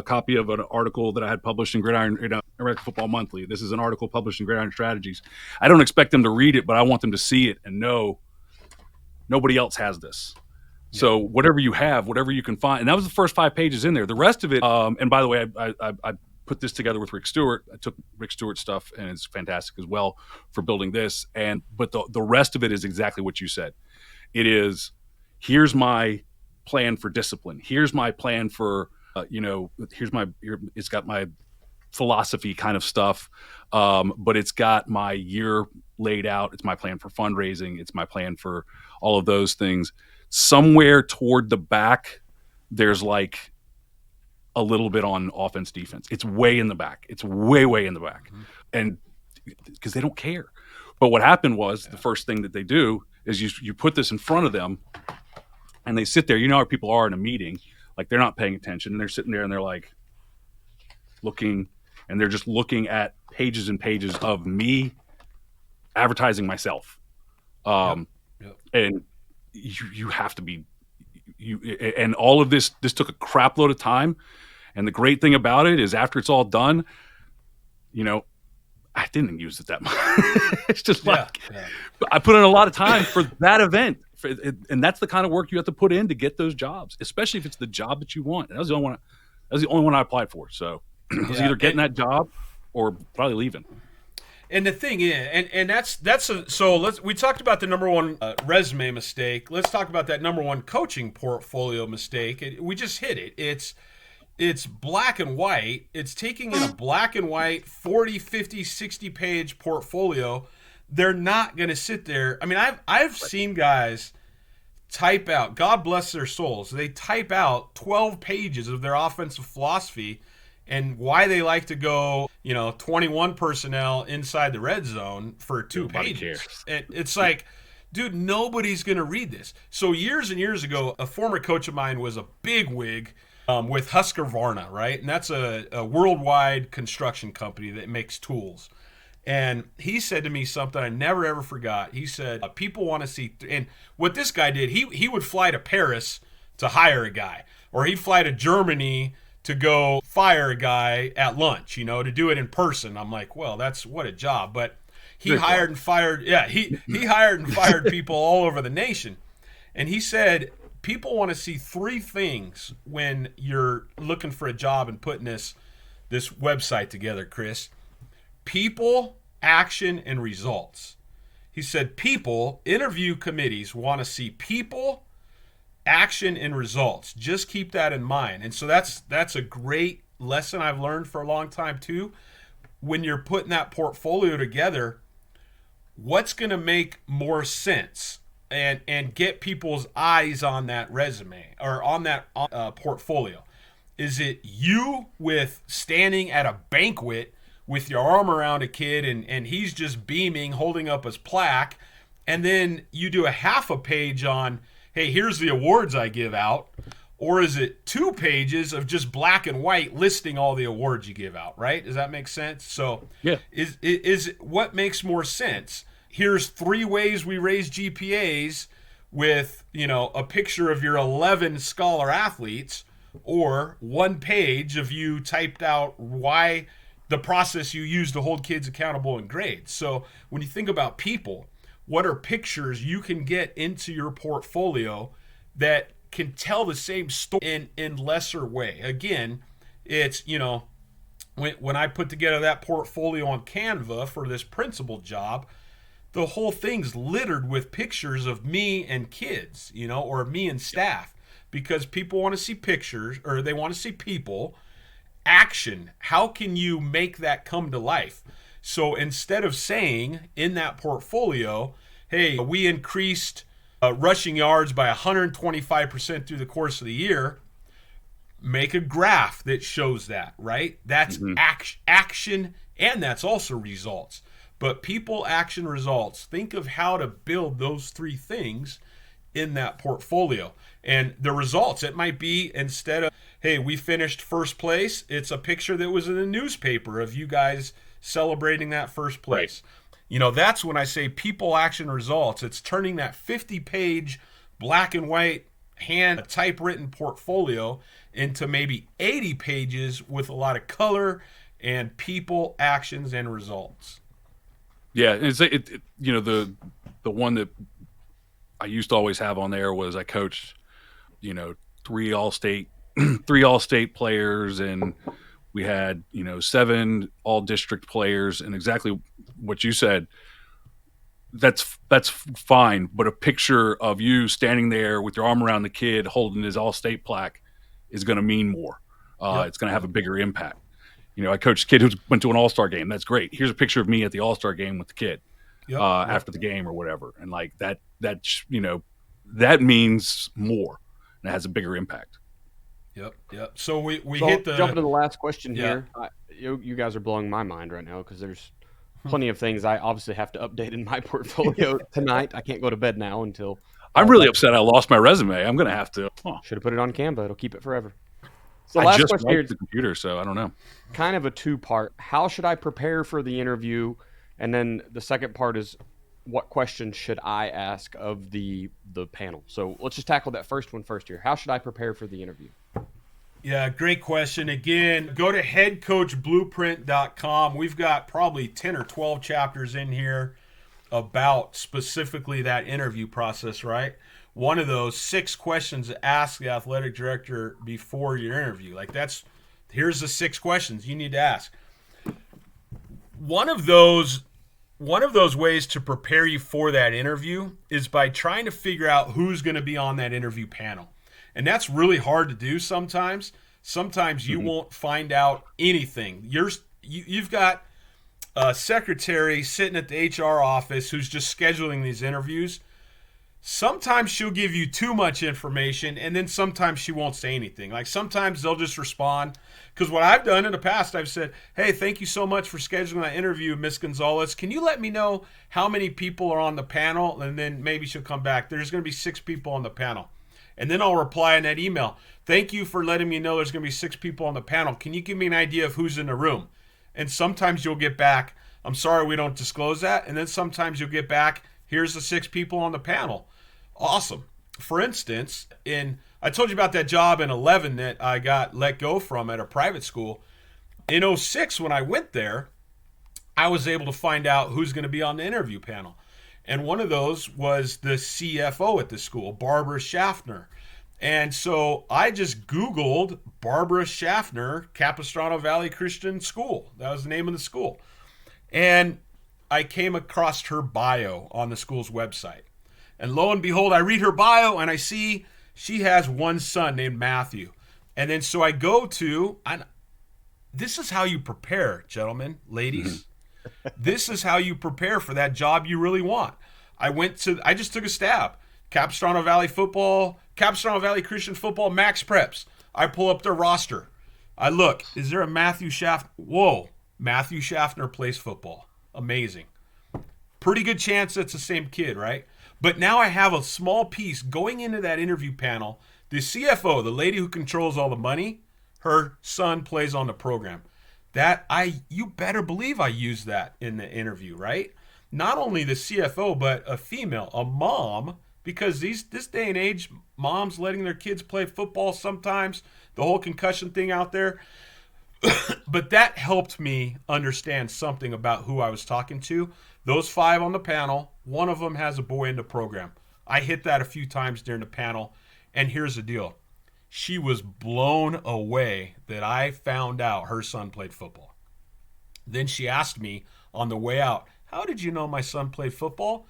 copy of an article that I had published in American Football Monthly. This is an article published in Gridiron Strategies. I don't expect them to read it, but I want them to see it and know nobody else has this. Yeah. So whatever you have, whatever you can find, and that was the first 5 pages in there. The rest of it, and by the way, I put this together with Rick Stewart. I took Rick Stewart's stuff, and it's fantastic as well for building this. But the rest of it is exactly what you said. It is, here's my plan for discipline. Here's my plan for, it's got my philosophy kind of stuff, but it's got my year laid out. It's my plan for fundraising. It's my plan for all of those things. Somewhere toward the back, there's like a little bit on offense, defense. It's way in the back. It's way, way in the back. Mm-hmm. And because they don't care. But what happened was the first thing that they do is you put this in front of them, and they sit there. You know how people are in a meeting, like they're not paying attention, and they're sitting there and they're like looking, and they're just looking at pages and pages of me advertising myself. Yep. And you have to be and all of this took a crap load of time. And the great thing about it is after it's all done, I didn't use it that much. It's just I put in a lot of time for that event. And that's the kind of work you have to put in to get those jobs, especially if it's the job that you want. And that was the only one I applied for. So I was either getting that job or probably leaving. And the thing is, we talked about the number one resume mistake. Let's talk about that number one coaching portfolio mistake. We just hit it. It's black and white. It's taking in a black and white 40, 50, 60 page portfolio. They're not going to sit there. I mean, I've seen guys type out, God bless their souls, they type out 12 pages of their offensive philosophy and why they like to go, 21 personnel inside the red zone for 2 pages. It's like, dude, nobody's going to read this. So years and years ago, a former coach of mine was a big wig with Husqvarna, right? And that's a worldwide construction company that makes tools. And he said to me something I never, ever forgot. He said, people want to see, and what this guy did, he would fly to Paris to hire a guy, or he'd fly to Germany to go fire a guy at lunch, to do it in person. I'm like, well, that's what a job. But he hired and fired, he hired and fired people all over the nation. And he said, people want to see 3 things when you're looking for a job and putting this website together, Chris. People, action, and results. He said interview committees want to see people, action, and results. Just keep that in mind. And so that's a great lesson I've learned for a long time too. When you're putting that portfolio together, what's going to make more sense and get people's eyes on that resume or on that portfolio? Is it you with standing at a banquet with your arm around a kid and he's just beaming, holding up his plaque, and then you do a half a page on, hey, here's the awards I give out? Or is it 2 pages of just black and white listing all the awards you give out, right? Does that make sense? So yeah. Is what makes more sense? Here's 3 ways we raise GPAs, with, a picture of your 11 scholar athletes, or one page of you typed out why the process you use to hold kids accountable in grades. So when you think about people, what are pictures you can get into your portfolio that can tell the same story in lesser way? Again, it's, when I put together that portfolio on Canva for this principal job, the whole thing's littered with pictures of me and kids, or me and staff, because people want to see pictures, or they want to see people. Action. How can you make that come to life? So instead of saying in that portfolio, hey, we increased rushing yards by 125% through the course of the year, make a graph that shows that, right? That's action, and that's also results. But people, action, results. Think of how to build those three things in that portfolio. And the results, it might be, instead of, hey, we finished first place, it's a picture that was in the newspaper of you guys celebrating that first place. Right. That's when I say people, action, results. It's turning that 50-page black and white hand typewritten portfolio into maybe 80 pages with a lot of color and people, actions, and results. Yeah, it's the one that I used to always have on there was I coached, three all-state players, and we had 7 all-district players, and exactly what you said. That's fine, but a picture of you standing there with your arm around the kid holding his all-state plaque is going to mean more. Yep. It's going to have a bigger impact. I coached a kid who went to an all-star game. That's great. Here's a picture of me at the all-star game with the kid. Yep. After the game or whatever. And like that means more and it has a bigger impact. Yep. So we hit the... Jumping to the last question here. You guys are blowing my mind right now because there's plenty of things I obviously have to update in my portfolio tonight. I can't go to bed now until... I'm really upset I lost my resume. I'm going to have to... Should have put it on Canva. It'll keep it forever. So I just wiped the computer, so I don't know. Kind of a two-part. How should I prepare for the interview? And then the second part is, what questions should I ask of the panel? So let's just tackle that first one first here. How should I prepare for the interview? Yeah, great question. Again, go to headcoachblueprint.com. We've got probably 10 or 12 chapters in here about specifically that interview process, right? One of those 6 questions to ask the athletic director before your interview. Here's the 6 questions you need to ask. One of those ways to prepare you for that interview is by trying to figure out who's going to be on that interview panel. And that's really hard to do sometimes. Sometimes you won't find out anything. You've got a secretary sitting at the HR office who's just scheduling these interviews. Sometimes she'll give you too much information, and then sometimes she won't say anything. Like sometimes they'll just respond. Because what I've done in the past, I've said, hey, thank you so much for scheduling that interview, Ms. Gonzalez. Can you let me know how many people are on the panel? And then maybe she'll come back. There's going to be 6 people on the panel. And then I'll reply in that email. Thank you for letting me know there's going to be 6 people on the panel. Can you give me an idea of who's in the room? And sometimes you'll get back, I'm sorry we don't disclose that. And then sometimes you'll get back, here's the 6 people on the panel. Awesome. For instance, I told you about that job in 11 that I got let go from at a private school. In 06, when I went there, I was able to find out who's going to be on the interview panel. And one of those was the CFO at the school, Barbara Schaffner. And so I just Googled Barbara Schaffner, Capistrano Valley Christian School. That was the name of the school. And I came across her bio on the school's website. And lo and behold, I read her bio and I see she has one son named Matthew. And then so I go to, this is how you prepare, gentlemen, ladies. This is how you prepare for that job you really want. I just took a stab. Capistrano Valley football, Capistrano Valley Christian football max preps. I pull up their roster. I look, is there a Matthew Schaffner? Whoa, Matthew Schaffner plays football. Amazing. Pretty good chance it's the same kid, right? But now I have a small piece going into that interview panel. The CFO, the lady who controls all the money, her son plays on the program. You better believe I used that in the interview, right? Not only the CFO, but a female, a mom because this day and age, moms letting their kids play football sometimes, the whole concussion thing out there. But that helped me understand something about who I was talking to. Those 5 on the panel, one of them has a boy in the program. I hit that a few times during the panel, and here's the deal. She was blown away that I found out her son played football. Then she asked me on the way out, how did you know my son played football?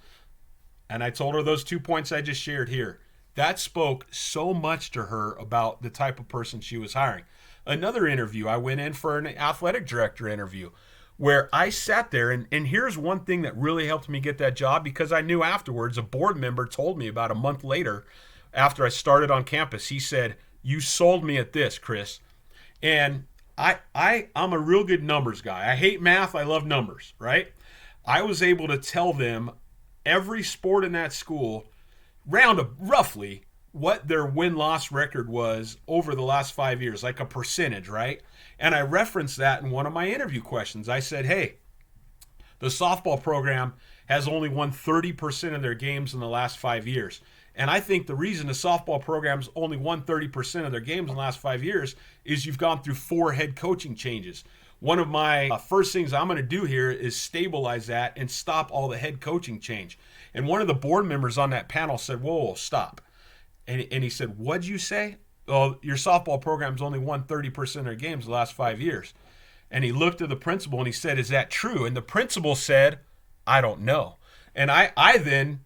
And I told her those 2 points I just shared here. That spoke so much to her about the type of person she was hiring. Another interview, I went in for an athletic director interview where I sat there, and here's one thing that really helped me get that job, because I knew afterwards, a board member told me about a month later after I started on campus, he said, you sold me at this, Chris. And I'm a real good numbers guy. I hate math. I love numbers, right? I was able to tell them every sport in that school, roughly, what their win-loss record was over the last 5 years, like a percentage, right? And I referenced that in one of my interview questions. I said, hey, the softball program has only won 30% of their games in the last 5 years. And I think the reason the softball program's only won 30% of their games in the last 5 years is you've gone through 4 head coaching changes. One of my first things I'm going to do here is stabilize that and stop all the head coaching change. And one of the board members on that panel said, whoa, stop. And he said, what'd you say? Oh, your softball program's only won 30% of their games the last 5 years. And he looked at the principal and he said, is that true? And the principal said, I don't know. And I then,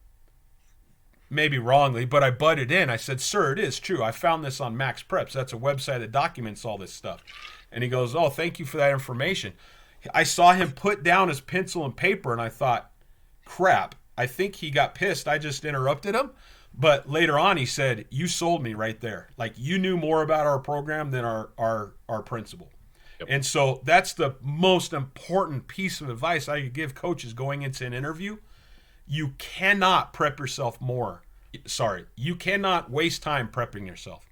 maybe wrongly, but I butted in. I said, sir, it is true. I found this on Max Preps. That's a website that documents all this stuff. And he goes, oh, thank you for that information. I saw him put down his pencil and paper, and I thought, crap, I think he got pissed. I just interrupted him. But later on, he said, you sold me right there. Like, you knew more about our program than our principal. Yep. And so that's the most important piece of advice I could give coaches going into an interview. You cannot prep yourself more. Sorry, you cannot waste time prepping yourself.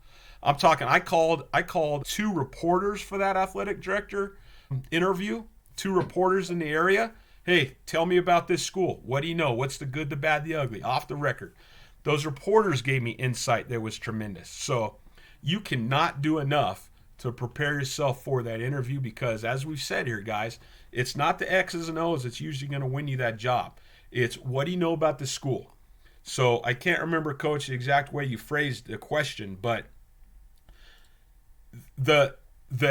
I'm talking, I called 2 reporters for that athletic director interview, 2 reporters in the area. Hey, tell me about this school. What do you know? What's the good, the bad, the ugly? Off the record. Those reporters gave me insight that was tremendous. So you cannot do enough to prepare yourself for that interview, because as we've said here, guys, it's not the X's and O's that's usually going to win you that job. It's what do you know about the school? So I can't remember, Coach, the exact way you phrased the question, but the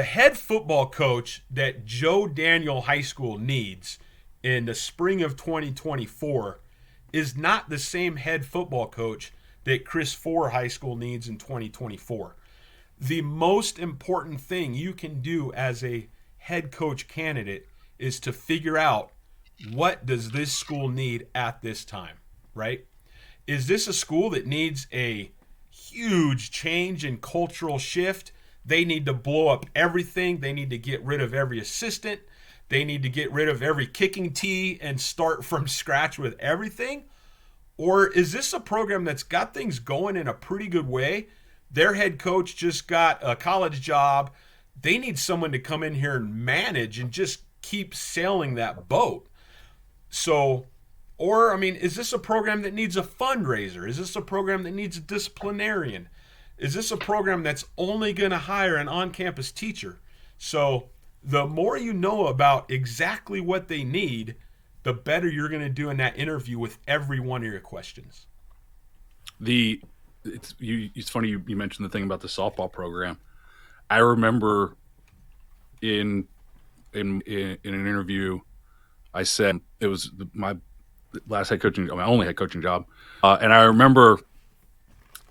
head football coach that Joe Daniel High School needs in the spring of 2024 is not the same head football coach that Chris Ford High School needs in 2024. The most important thing you can do as a head coach candidate is to figure out, what does this school need at this time, right? Is this a school that needs a huge change in cultural shift? They need to blow up everything. They need to get rid of every assistant. They need to get rid of every kicking tee and start from scratch with everything? Or is this a program that's got things going in a pretty good way? Their head coach just got a college job. They need someone to come in here and manage and just keep sailing that boat. So, or, I mean, is this a program that needs a fundraiser? Is this a program that needs a disciplinarian? Is this a program that's only going to hire an on-campus teacher? So the more you know about exactly what they need, the better you're going to do in that interview with every one of your questions. It's funny you mentioned the thing about the softball program. I remember in an interview, I said it was my only head coaching job, and I remember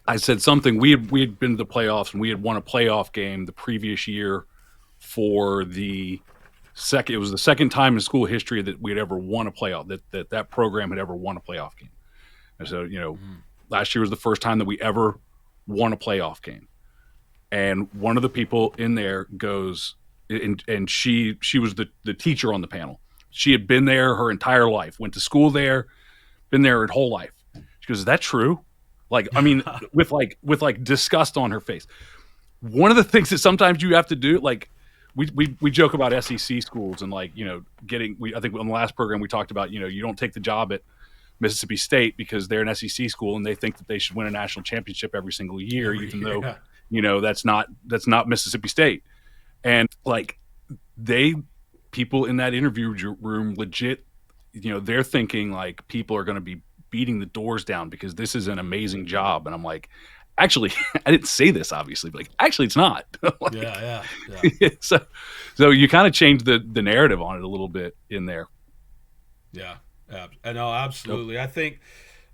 I said something. We had been to the playoffs and we had won a playoff game the previous year for the second. It was the second time in school history that we had ever won a playoff, that program had ever won a playoff game. And so, last year was the first time that we ever won a playoff game. And one of the people in there goes, and she was the teacher on the panel. She had been there her entire life, went to school there, been there her whole life. She goes, is that true? Like, I mean, with disgust on her face. One of the things that sometimes you have to do, like, we joke about SEC schools and, like, I think on the last program we talked about, you don't take the job at Mississippi State because they're an SEC school and they think that they should win a national championship every single year, even though, that's not Mississippi State. And like people in that interview room legit, they're thinking like people are going to be beating the doors down because this is an amazing job. And I'm like, actually, I didn't say this obviously, but like, actually it's not. Like, yeah. So you kind of change the narrative on it a little bit in there. Yeah. No, absolutely. Yep. I think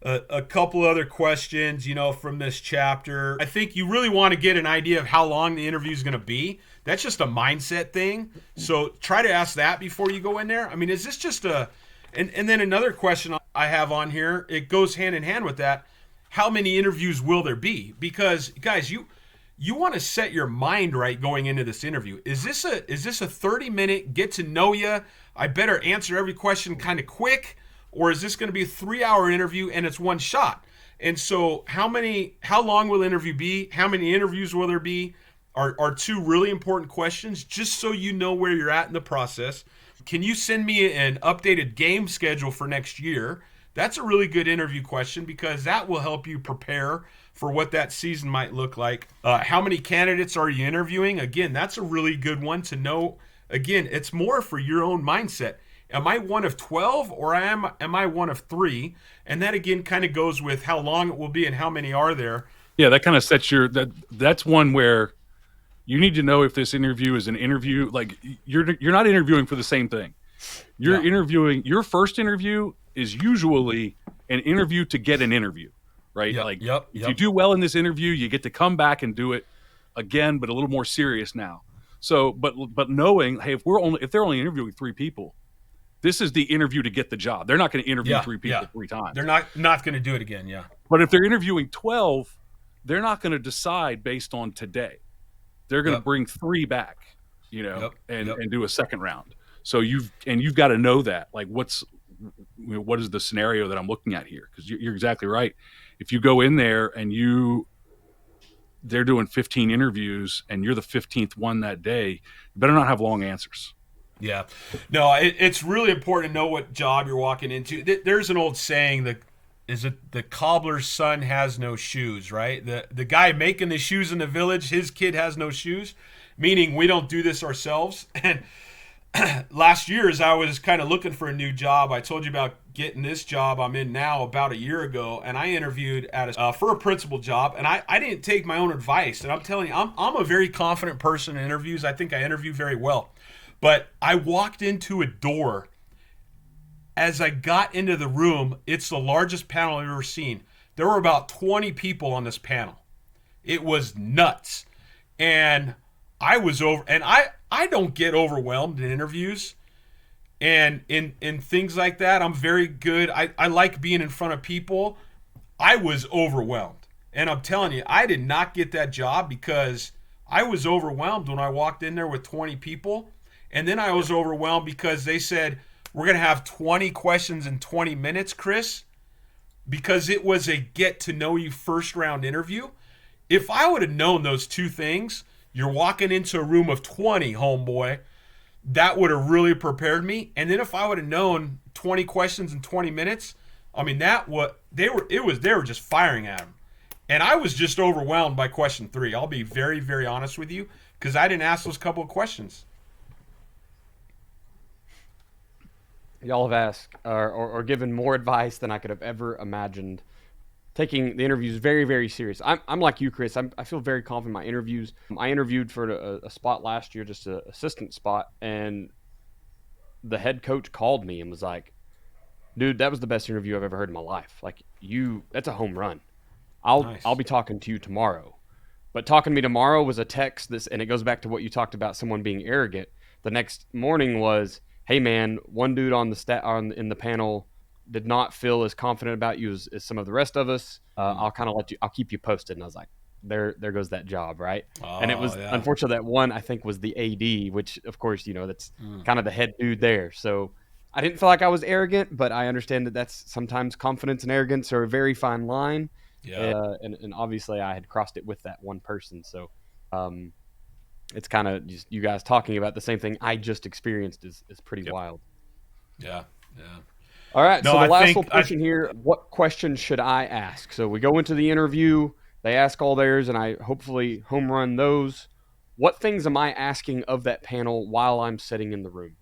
a couple other questions, from this chapter. I think you really want to get an idea of how long the interview is going to be. That's just a mindset thing. So try to ask that before you go in there. I mean, is this just and then another question I have on here, it goes hand in hand with that. How many interviews will there be? Because guys, you want to set your mind right going into this interview. Is this a 30-minute get to know you? I better answer every question kind of quick, or is this going to be a 3-hour interview and it's one shot? And so how long will the interview be? How many interviews will there be? Are two really important questions, just so you know where you're at in the process. Can you send me an updated game schedule for next year? That's a really good interview question because that will help you prepare for what that season might look like. How many candidates are you interviewing? Again, that's a really good one to know. Again, it's more for your own mindset. Am I one of 12 or am I one of 3? And that again kind of goes with how long it will be and how many are there. Yeah, that kind of sets that's one where you need to know if this interview is an interview. Like you're not interviewing for the same thing. You're interviewing. Your first interview is usually an interview to get an interview, right? If you do well in this interview, you get to come back and do it again, but a little more serious now. So, but knowing, hey, if they're only interviewing 3 people, this is the interview to get the job. They're not going to interview 3 people 3 times. They're not going to do it again. Yeah. But if they're interviewing 12, they're not going to decide based on today. They're going to bring 3 back, and do a second round. So you've got to know that, like, what is the scenario that I'm looking at here? Because you're exactly right. If you go in there and they're doing 15 interviews and you're the 15th one that day, you better not have long answers. Yeah. No, it's really important to know what job you're walking into. There's an old saying that is it the cobbler's son has no shoes, right? The guy making the shoes in the village, his kid has no shoes, meaning we don't do this ourselves. And last year, as I was kind of looking for a new job, I told you about getting this job I'm in now about a year ago, and I interviewed for a principal job, and I didn't take my own advice. And I'm telling you, I'm a very confident person in interviews. I think I interview very well. But I walked into a door. As I got into the room, it's the largest panel I've ever seen. There were about 20 people on this panel. It was nuts. And I was I don't get overwhelmed in interviews and in things like that. I'm very good. I like being in front of people. I was overwhelmed. And I'm telling you, I did not get that job because I was overwhelmed when I walked in there with 20 people. And then I was overwhelmed because they said, we're going to have 20 questions in 20 minutes, Chris, because it was a get-to-know-you first-round interview. If I would have known those 2 things, you're walking into a room of 20, homeboy, that would have really prepared me. And then if I would have known 20 questions in 20 minutes, I mean, they were just firing at them. And I was just overwhelmed by question 3. I'll be very, very honest with you because I didn't ask those couple of questions. Y'all have asked or given more advice than I could have ever imagined. Taking the interviews very, very serious. I'm like you, Chris. I feel very confident in my interviews. I interviewed for a spot last year, just an assistant spot, and the head coach called me and was like, dude, that was the best interview I've ever heard in my life. Like, that's a home run. I'll be talking to you tomorrow. But talking to me tomorrow was a text, and it goes back to what you talked about, someone being arrogant. The next morning was, hey man, one dude in the panel did not feel as confident about you as some of the rest of us. I'll keep you posted. And I was like, there goes that job, right? And it was unfortunate that one, I think, was the AD, which of course, that's kind of the head dude there. So I didn't feel like I was arrogant, but I understand that that's sometimes confidence and arrogance are a very fine line. Yeah. And obviously I had crossed it with that one person. So it's kind of just you guys talking about the same thing I just experienced is pretty wild. Yeah. All right. No, So the I last think little portion here, what question should I ask? So we go into the interview, they ask all theirs, and I hopefully home run those. What things am I asking of that panel while I'm sitting in the room?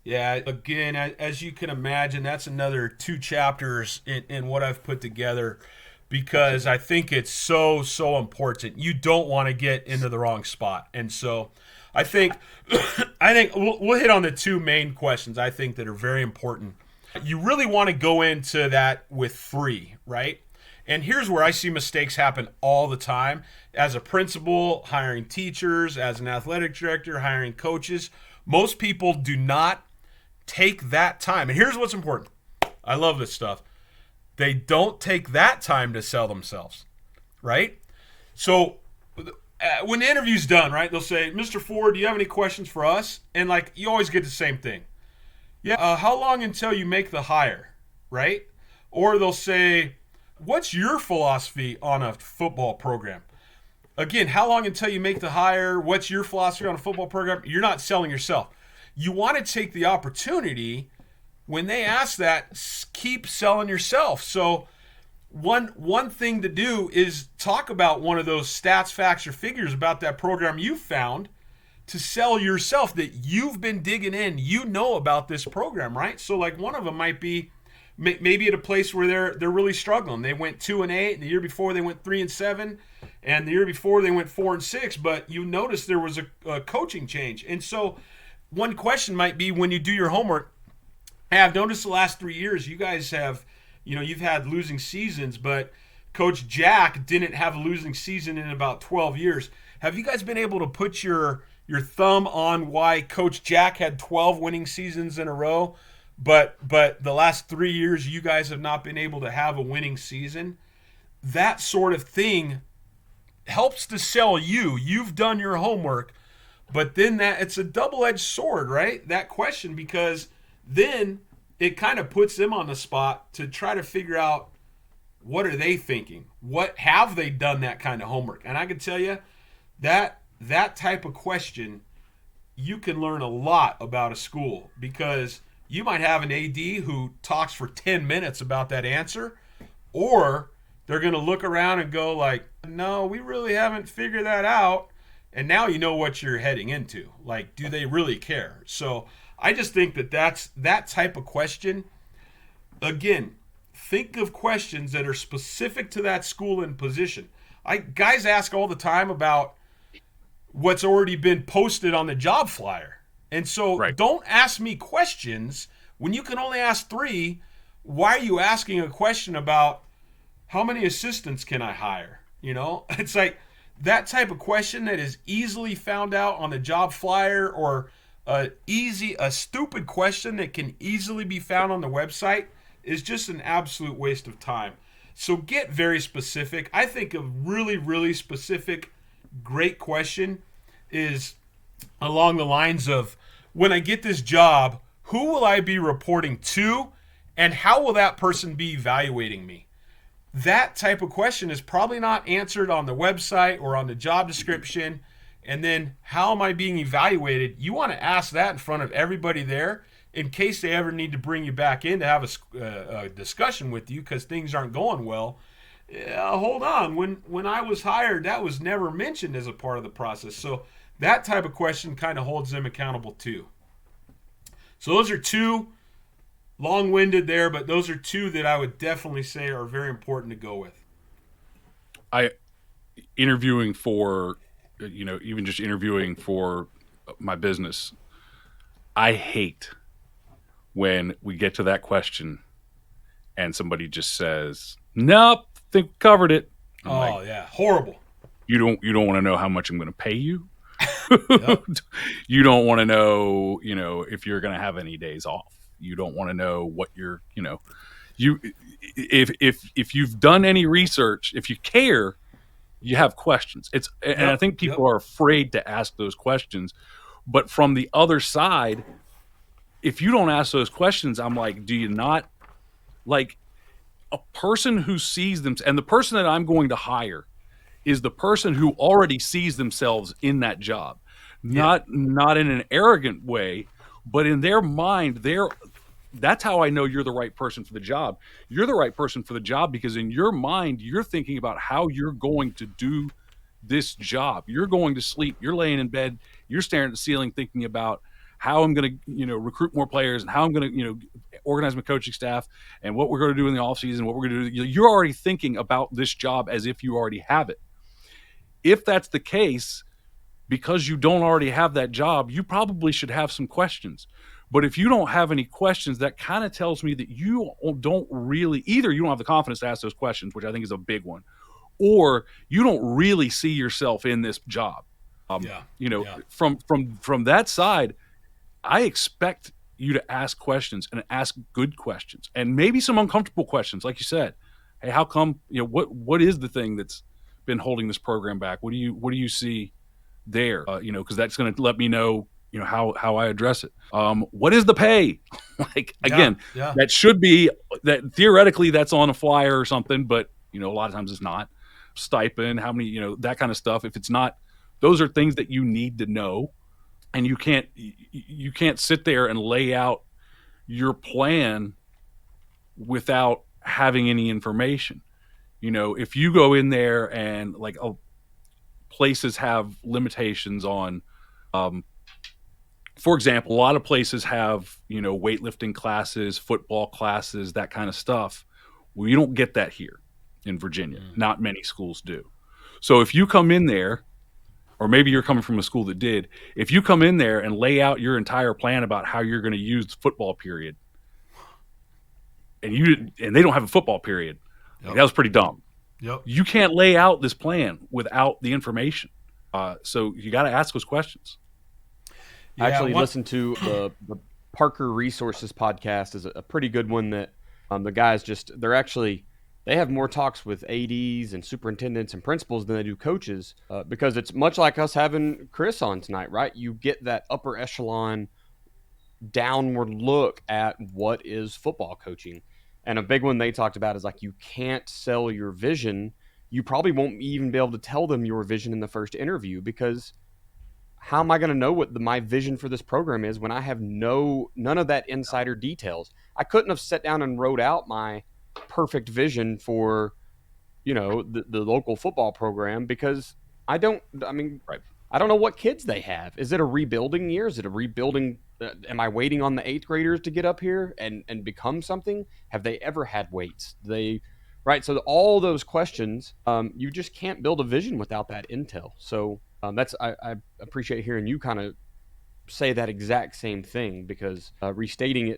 Yeah, again, as you can imagine, that's another 2 chapters in what I've put together because Absolutely. I think it's so important. You don't want to get into the wrong spot, and so I think I think we'll hit on the two main questions I think that are very important. You really want to go into that with three, right? And here's where I see mistakes happen all the time. As a principal, hiring teachers, as an athletic director, hiring coaches, most people do not take that time. And here's what's important. I love this stuff. They don't take that time to sell themselves, right? So when the interview's done, right, they'll say, Mr. Ford, do you have any questions for us? And like, you always get the same thing. Yeah, how long until you make the hire, right? Or they'll say, what's your philosophy on a football program? Again, how long until you make the hire? What's your philosophy on a football program? You're not selling yourself. You want to take the opportunity when they ask that, keep selling yourself. So one thing to do is talk about one of those stats, facts, or figures about that program you found to sell yourself that you've been digging in. You know about this program, right? So like one of them might be maybe at a place where they're really struggling. They went 2-8, and the year before they went 3-7, and the year before they went 4-6. But you notice there was a coaching change, and so one question might be when you do your homework. Hey, I've noticed the last 3 years you guys have, you've had losing seasons, but Coach Jack didn't have a losing season in about 12 years. Have you guys been able to put your thumb on why Coach Jack had 12 winning seasons in a row, but the last 3 years you guys have not been able to have a winning season? That sort of thing helps to sell you. You've done your homework, but then that it's a double-edged sword, right? That question, because then it kind of puts them on the spot to try to figure out what are they thinking? What have they done that kind of homework? And I can tell you that type of question, you can learn a lot about a school because you might have an AD who talks for 10 minutes about that answer, or they're going to look around and go like, no, we really haven't figured that out. And now you know what you're heading into. Like, do they really care? So I just think that's that type of question. Again, think of questions that are specific to that school and position. Guys ask all the time about what's already been posted on the job flyer. And so Right. don't ask me questions when you can only ask three. Why are you asking a question about how many assistants can I hire? It's like that type of question that is easily found out on the job flyer, or a stupid question that can easily be found on the website, is just an absolute waste of time. So get very specific. I think a really, really specific, great question is along the lines of, when I get this job, who will I be reporting to, and how will that person be evaluating me? That type of question is probably not answered on the website or on the job description. And then, how am I being evaluated? You want to ask that in front of everybody there in case they ever need to bring you back in to have a discussion with you because things aren't going well. Hold on. When I was hired, that was never mentioned as a part of the process. So that type of question kind of holds them accountable too. So those are two, long-winded there, but those are two that I would definitely say are very important to go with. Interviewing for, even just interviewing for my business, I hate when we get to that question and somebody just says, nope, think we covered it. I'm like, Yeah, horrible. you don't want to know how much I'm going to pay you. Yep. You don't want to know, if you're going to have any days off. You don't want to know what if you've done any research, if you care, you have questions. And I think people are afraid to ask those questions. But from the other side, if you don't ask those questions, I'm like, do you not, like, a person who sees them, and the person that I'm going to hire is the person who already sees themselves in that job, not in an arrogant way, but in their mind, that's how I know you're the right person for the job. You're the right person for the job because in your mind, you're thinking about how you're going to do this job. You're going to sleep. You're laying in bed. You're staring at the ceiling thinking about how I'm going to, recruit more players and how I'm going to, organize my coaching staff and what we're going to do in the offseason, what we're going to do. You're already thinking about this job as if you already have it. If that's the case, because you don't already have that job, you probably should have some questions. But if you don't have any questions, that kind of tells me that you don't really, either you don't have the confidence to ask those questions, which I think is a big one, or you don't really see yourself in this job. From that side, I expect you to ask questions and ask good questions and maybe some uncomfortable questions. Like you said, hey, how come, what is the thing that's been holding this program back? What do you see there? Cause that's going to let me know, how I address it. What is the pay? That should be that theoretically that's on a flyer or something, but a lot of times it's not. Stipend, how many, that kind of stuff. If it's not, those are things that you need to know. And you can't sit there and lay out your plan without having any information. If you go in there and places have limitations on, for example, a lot of places have, weightlifting classes, football classes, that kind of stuff. Well, you don't get that here in Virginia. Not many schools do. So if you come in there, or maybe you're coming from a school that did, if you come in there and lay out your entire plan about how you're going to use the football period, and they don't have a football period, that was pretty dumb. Yep. You can't lay out this plan without the information. So you got to ask those questions. I actually listened to the Parker Resources podcast is a pretty good one that the guys they have more talks with ADs and superintendents and principals than they do coaches because it's much like us having Chris on tonight, right? You get that upper echelon downward look at what is football coaching. And a big one they talked about is you can't sell your vision. You probably won't even be able to tell them your vision in the first interview because how am I going to know what my vision for this program is when I have none of that insider details? I couldn't have sat down and wrote out my perfect vision for the local football program because I don't know what kids they have. Is it a rebuilding year? Is it a rebuilding? Am I waiting on the 8th graders to get up here and become something? Have they ever had weights? Right. So all those questions, you just can't build a vision without that intel. So I appreciate hearing you kind of say that exact same thing because restating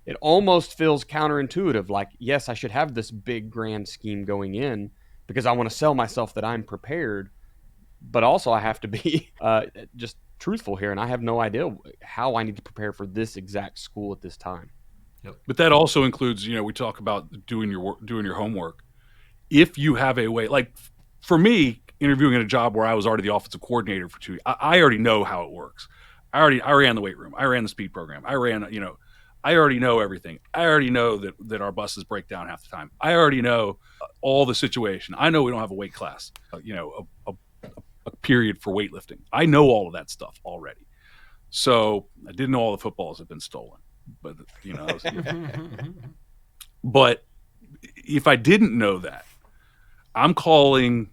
it almost feels counterintuitive. Yes, I should have this big grand scheme going in because I want to sell myself that I'm prepared, but also I have to be just truthful here, and I have no idea how I need to prepare for this exact school at this time. Yep. But that also includes, we talk about doing your homework. If you have a way, for me, interviewing in a job where I was already the offensive coordinator for 2 years, I already know how it works. I ran the weight room. I ran the speed program. I already know everything. I already know that our buses break down half the time. I already know all the situation. I know we don't have a weight class, a period for weightlifting. I know all of that stuff already. So I didn't know all the footballs have been stolen, but but if I didn't know that, I'm calling,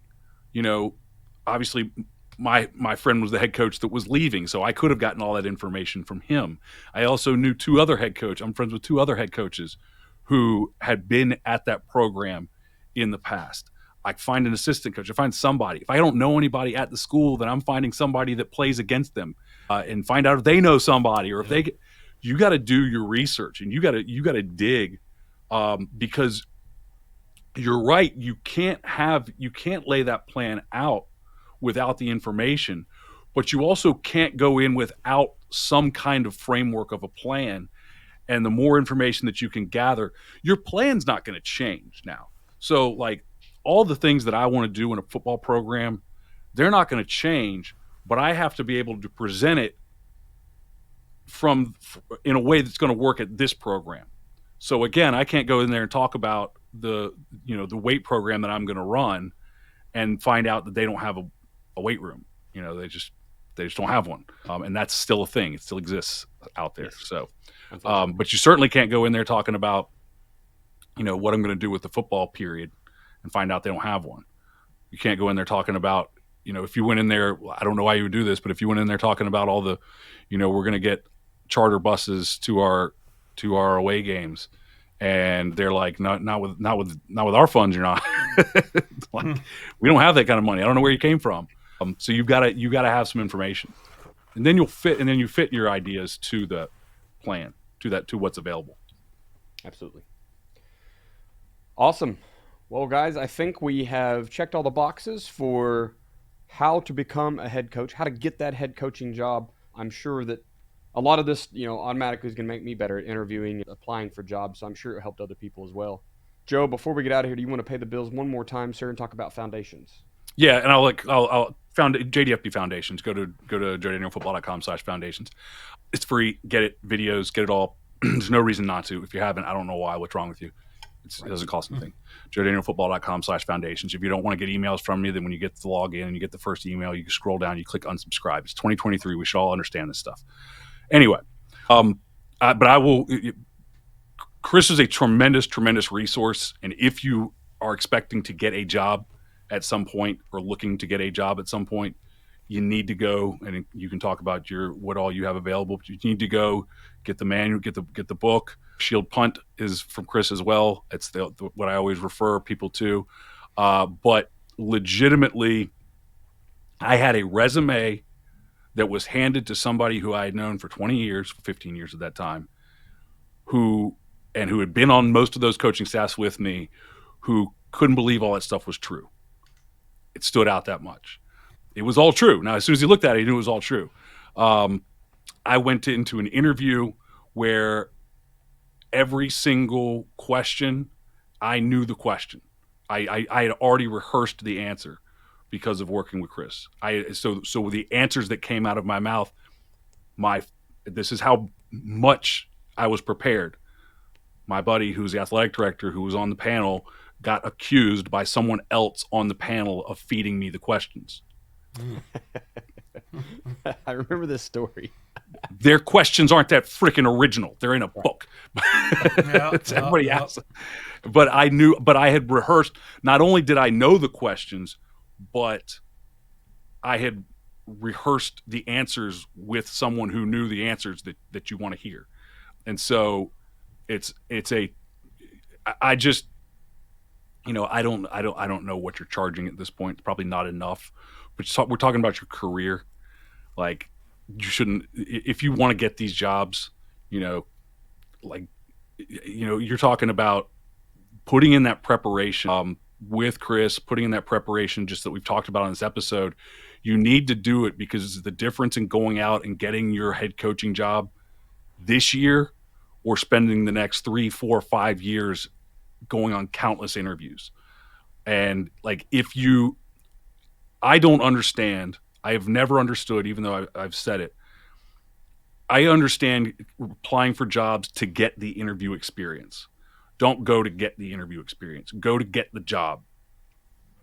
obviously my friend was the head coach that was leaving, so I could have gotten all that information from him. I also knew I'm friends with 2 other head coaches who had been at that program in the past. I find an assistant coach. I find somebody. If I don't know anybody at the school, then I'm finding somebody that plays against them and find out if they know somebody or if you got to do your research and you got to dig because you're right. You can't lay that plan out without the information, but you also can't go in without some kind of framework of a plan. And the more information that you can gather, your plan's not going to change now. So all the things that I want to do in a football program, they're not going to change, but I have to be able to present it in a way that's going to work at this program. So again, I can't go in there and talk about the weight program that I'm going to run and find out that they don't have a weight room. They just don't have one, and that's still a thing. It still exists out there. Yes. So, but you certainly can't go in there talking about, what I'm going to do with the football period, and find out they don't have one. You can't go in there talking about, if you went in there, I don't know why you would do this, but if you went in there talking about all the, we're going to get charter buses to our away games, and they're like, not with our funds, you're not. Like, we don't have that kind of money. I don't know where you came from. So you gotta have some information, and then you fit your ideas to the plan, to what's available. Absolutely. Awesome. Well, guys, I think we have checked all the boxes for how to become a head coach, how to get that head coaching job. I'm sure that a lot of this, automatically is going to make me better at interviewing, applying for jobs. So I'm sure it helped other people as well. Joe, before we get out of here, do you want to pay the bills one more time, sir, and talk about foundations? Yeah, and I'll found JDFB Foundations. Go to joedanielfootball.com/foundations. It's free. Get it, videos, get it all. There's no reason not to. If you haven't, I don't know why. What's wrong with you? It doesn't cost anything. joedanielfootball.com/foundations. If you don't want to get emails from me, then when you get the login and you get the first email, you can scroll down, you click unsubscribe. It's 2023. We should all understand this stuff. Anyway, but I will. Chris is a tremendous, tremendous resource, and if you are expecting to get a job at some point or looking to get a job at some point, you need to go, and you can talk about what all you have available. But you need to go get the manual, get the book. Shield Punt is from Chris as well. It's what I always refer people to. But legitimately, I had a resume that was handed to somebody who I had known for 20 years, 15 years at that time, who had been on most of those coaching staffs with me, who couldn't believe all that stuff was true. It stood out that much. It was all true. Now, as soon as he looked at it, he knew it was all true. I went into an interview where every single question, I knew the question. I had already rehearsed the answer because of working with Chris. So the answers that came out of my mouth, this is how much I was prepared. My buddy, who's the athletic director, who was on the panel, got accused by someone else on the panel of feeding me the questions. I remember this story. Their questions aren't that freaking original. They're in a book. Everybody else. But I had rehearsed. Not only did I know the questions, but I had rehearsed the answers with someone who knew the answers that you want to hear. And so I just, I don't know what you're charging at this point. It's probably not enough. But we're talking about your career. Like, you shouldn't, if you want to get these jobs, you're talking about putting in that preparation with Chris, putting in that preparation just that we've talked about on this episode. You need to do it because the difference in going out and getting your head coaching job this year or spending the next 3, 4, 5 years going on countless interviews. And I don't understand. I have never understood, even though I've said it. I understand applying for jobs to get the interview experience. Don't go to get the interview experience. Go to get the job.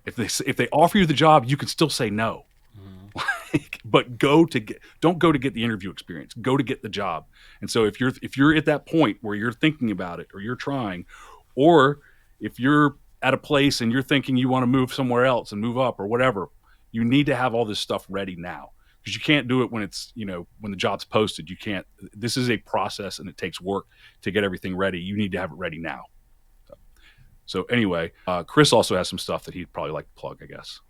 If they offer you the job, you can still say no. But don't go to get the interview experience. Go to get the job. And so if you're at that point where you're thinking about it, or you're trying, or if you're at a place and you're thinking you want to move somewhere else and move up or whatever, you need to have all this stuff ready now, because you can't do it when it's, when the job's posted. You can't. This is a process and it takes work to get everything ready. You need to have it ready now. So anyway, Chris also has some stuff that he'd probably like to plug, I guess.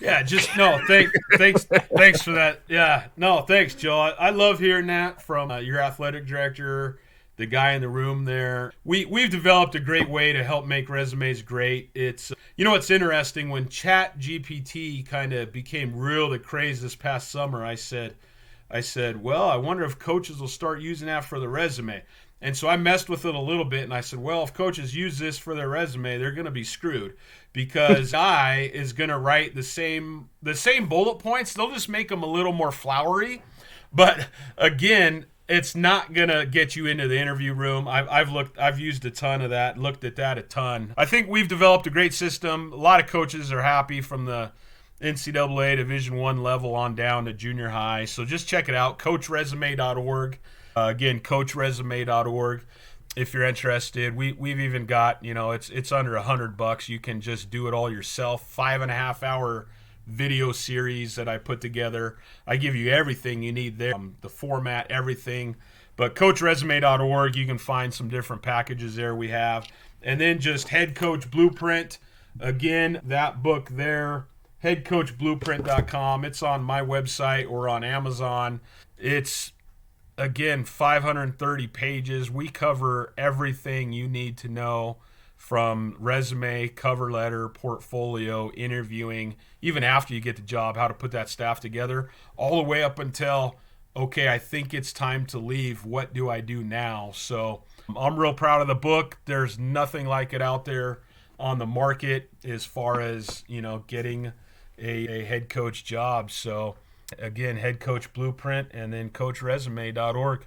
Yeah, thanks for that. Yeah, no, thanks, Joe. I love hearing that from your athletic director, the guy in the room there. We've developed a great way to help make resumes great. It's it's interesting, when Chat GPT kind of became real the craze this past summer. I said, well, I wonder if coaches will start using that for the resume. And so I messed with it a little bit, and I said, well, if coaches use this for their resume, they're going to be screwed, because I is going to write the same bullet points. They'll just make them a little more flowery. But again, it's not going to get you into the interview room. I've used a ton of that, looked at that a ton. I think we've developed a great system. A lot of coaches are happy from the NCAA Division I level on down to junior high. So just check it out, coachresume.org. Again, coachresume.org. If you're interested, we've even got, it's under $100. You can just do it all yourself. 5.5 hour video series that I put together. I give you everything you need there, the format, everything. But coachresume.org, you can find some different packages there we have. And then just Head Coach Blueprint. Again, that book there, headcoachblueprint.com. It's on my website or on Amazon. It's, again, 530 pages. We cover everything you need to know, from resume, cover letter, portfolio, interviewing, even after you get the job, how to put that staff together, all the way up until, okay, I think it's time to leave. What do I do now? So I'm real proud of the book. There's nothing like it out there on the market as far as, getting a head coach job. So again, Head Coach Blueprint, and then coachresume.org.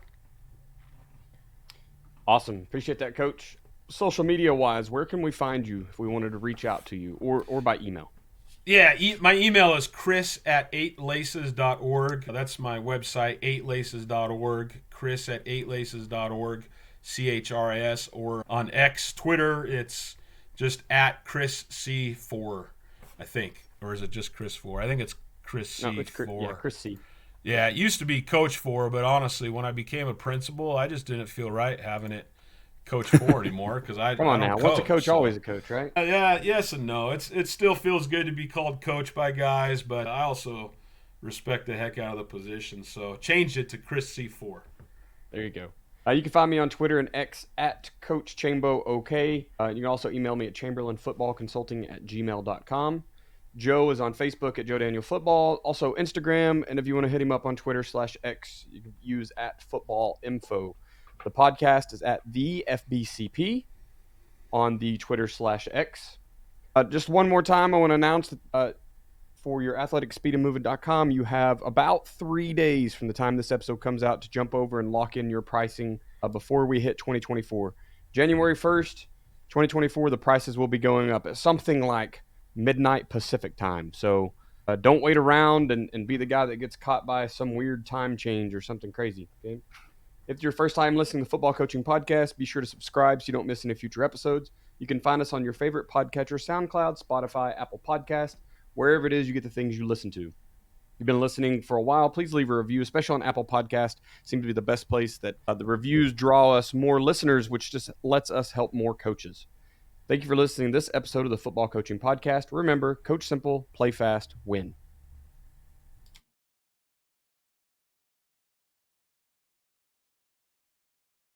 Awesome. Appreciate that, Coach. Social media wise, where can we find you if we wanted to reach out to you, or by email? Yeah, my email is chris@8laces.org. That's my website, 8laces.org. Chris@8laces.org, CHRIS. Or on X, Twitter, it's just @ChrisC4, I think. Or is it just Chris4? I think it's Chris No, C4. yeah, Chris C. Yeah, it used to be Coach 4, but honestly, when I became a principal, I just didn't feel right having it Coach 4 anymore, because Come on I now. don't Once a coach, coach, so. always a coach, right? Yeah, yes and no. It still feels good to be called coach by guys, but I also respect the heck out of the position. So changed it to Chris C4. There you go. You can find me on Twitter and X @CoachChamboOK. You can also email me at chamberlainfootballconsulting@gmail.com. Joe is on Facebook at Joe Daniel Football, also Instagram, and if you want to hit him up on Twitter/X, you can use @footballinfo. The podcast is at the FBCP on the Twitter/X. Just one more time, I want to announce that for your athleticspeedandmovement.com, you have about 3 days from the time this episode comes out to jump over and lock in your pricing before we hit 2024. January 1st, 2024, the prices will be going up at something like midnight Pacific time. So don't wait around and be the guy that gets caught by some weird time change or something crazy. Okay? If it's your first time listening to the Football Coaching Podcast, be sure to subscribe so you don't miss any future episodes. You can find us on your favorite podcatcher, SoundCloud, Spotify, Apple Podcast, wherever it is you get the things you listen to. If you've been listening for a while, please leave a review, especially on Apple Podcast. Seems to be the best place that the reviews draw us more listeners, which just lets us help more coaches. Thank you for listening to this episode of the Football Coaching Podcast. Remember, coach simple, play fast, win.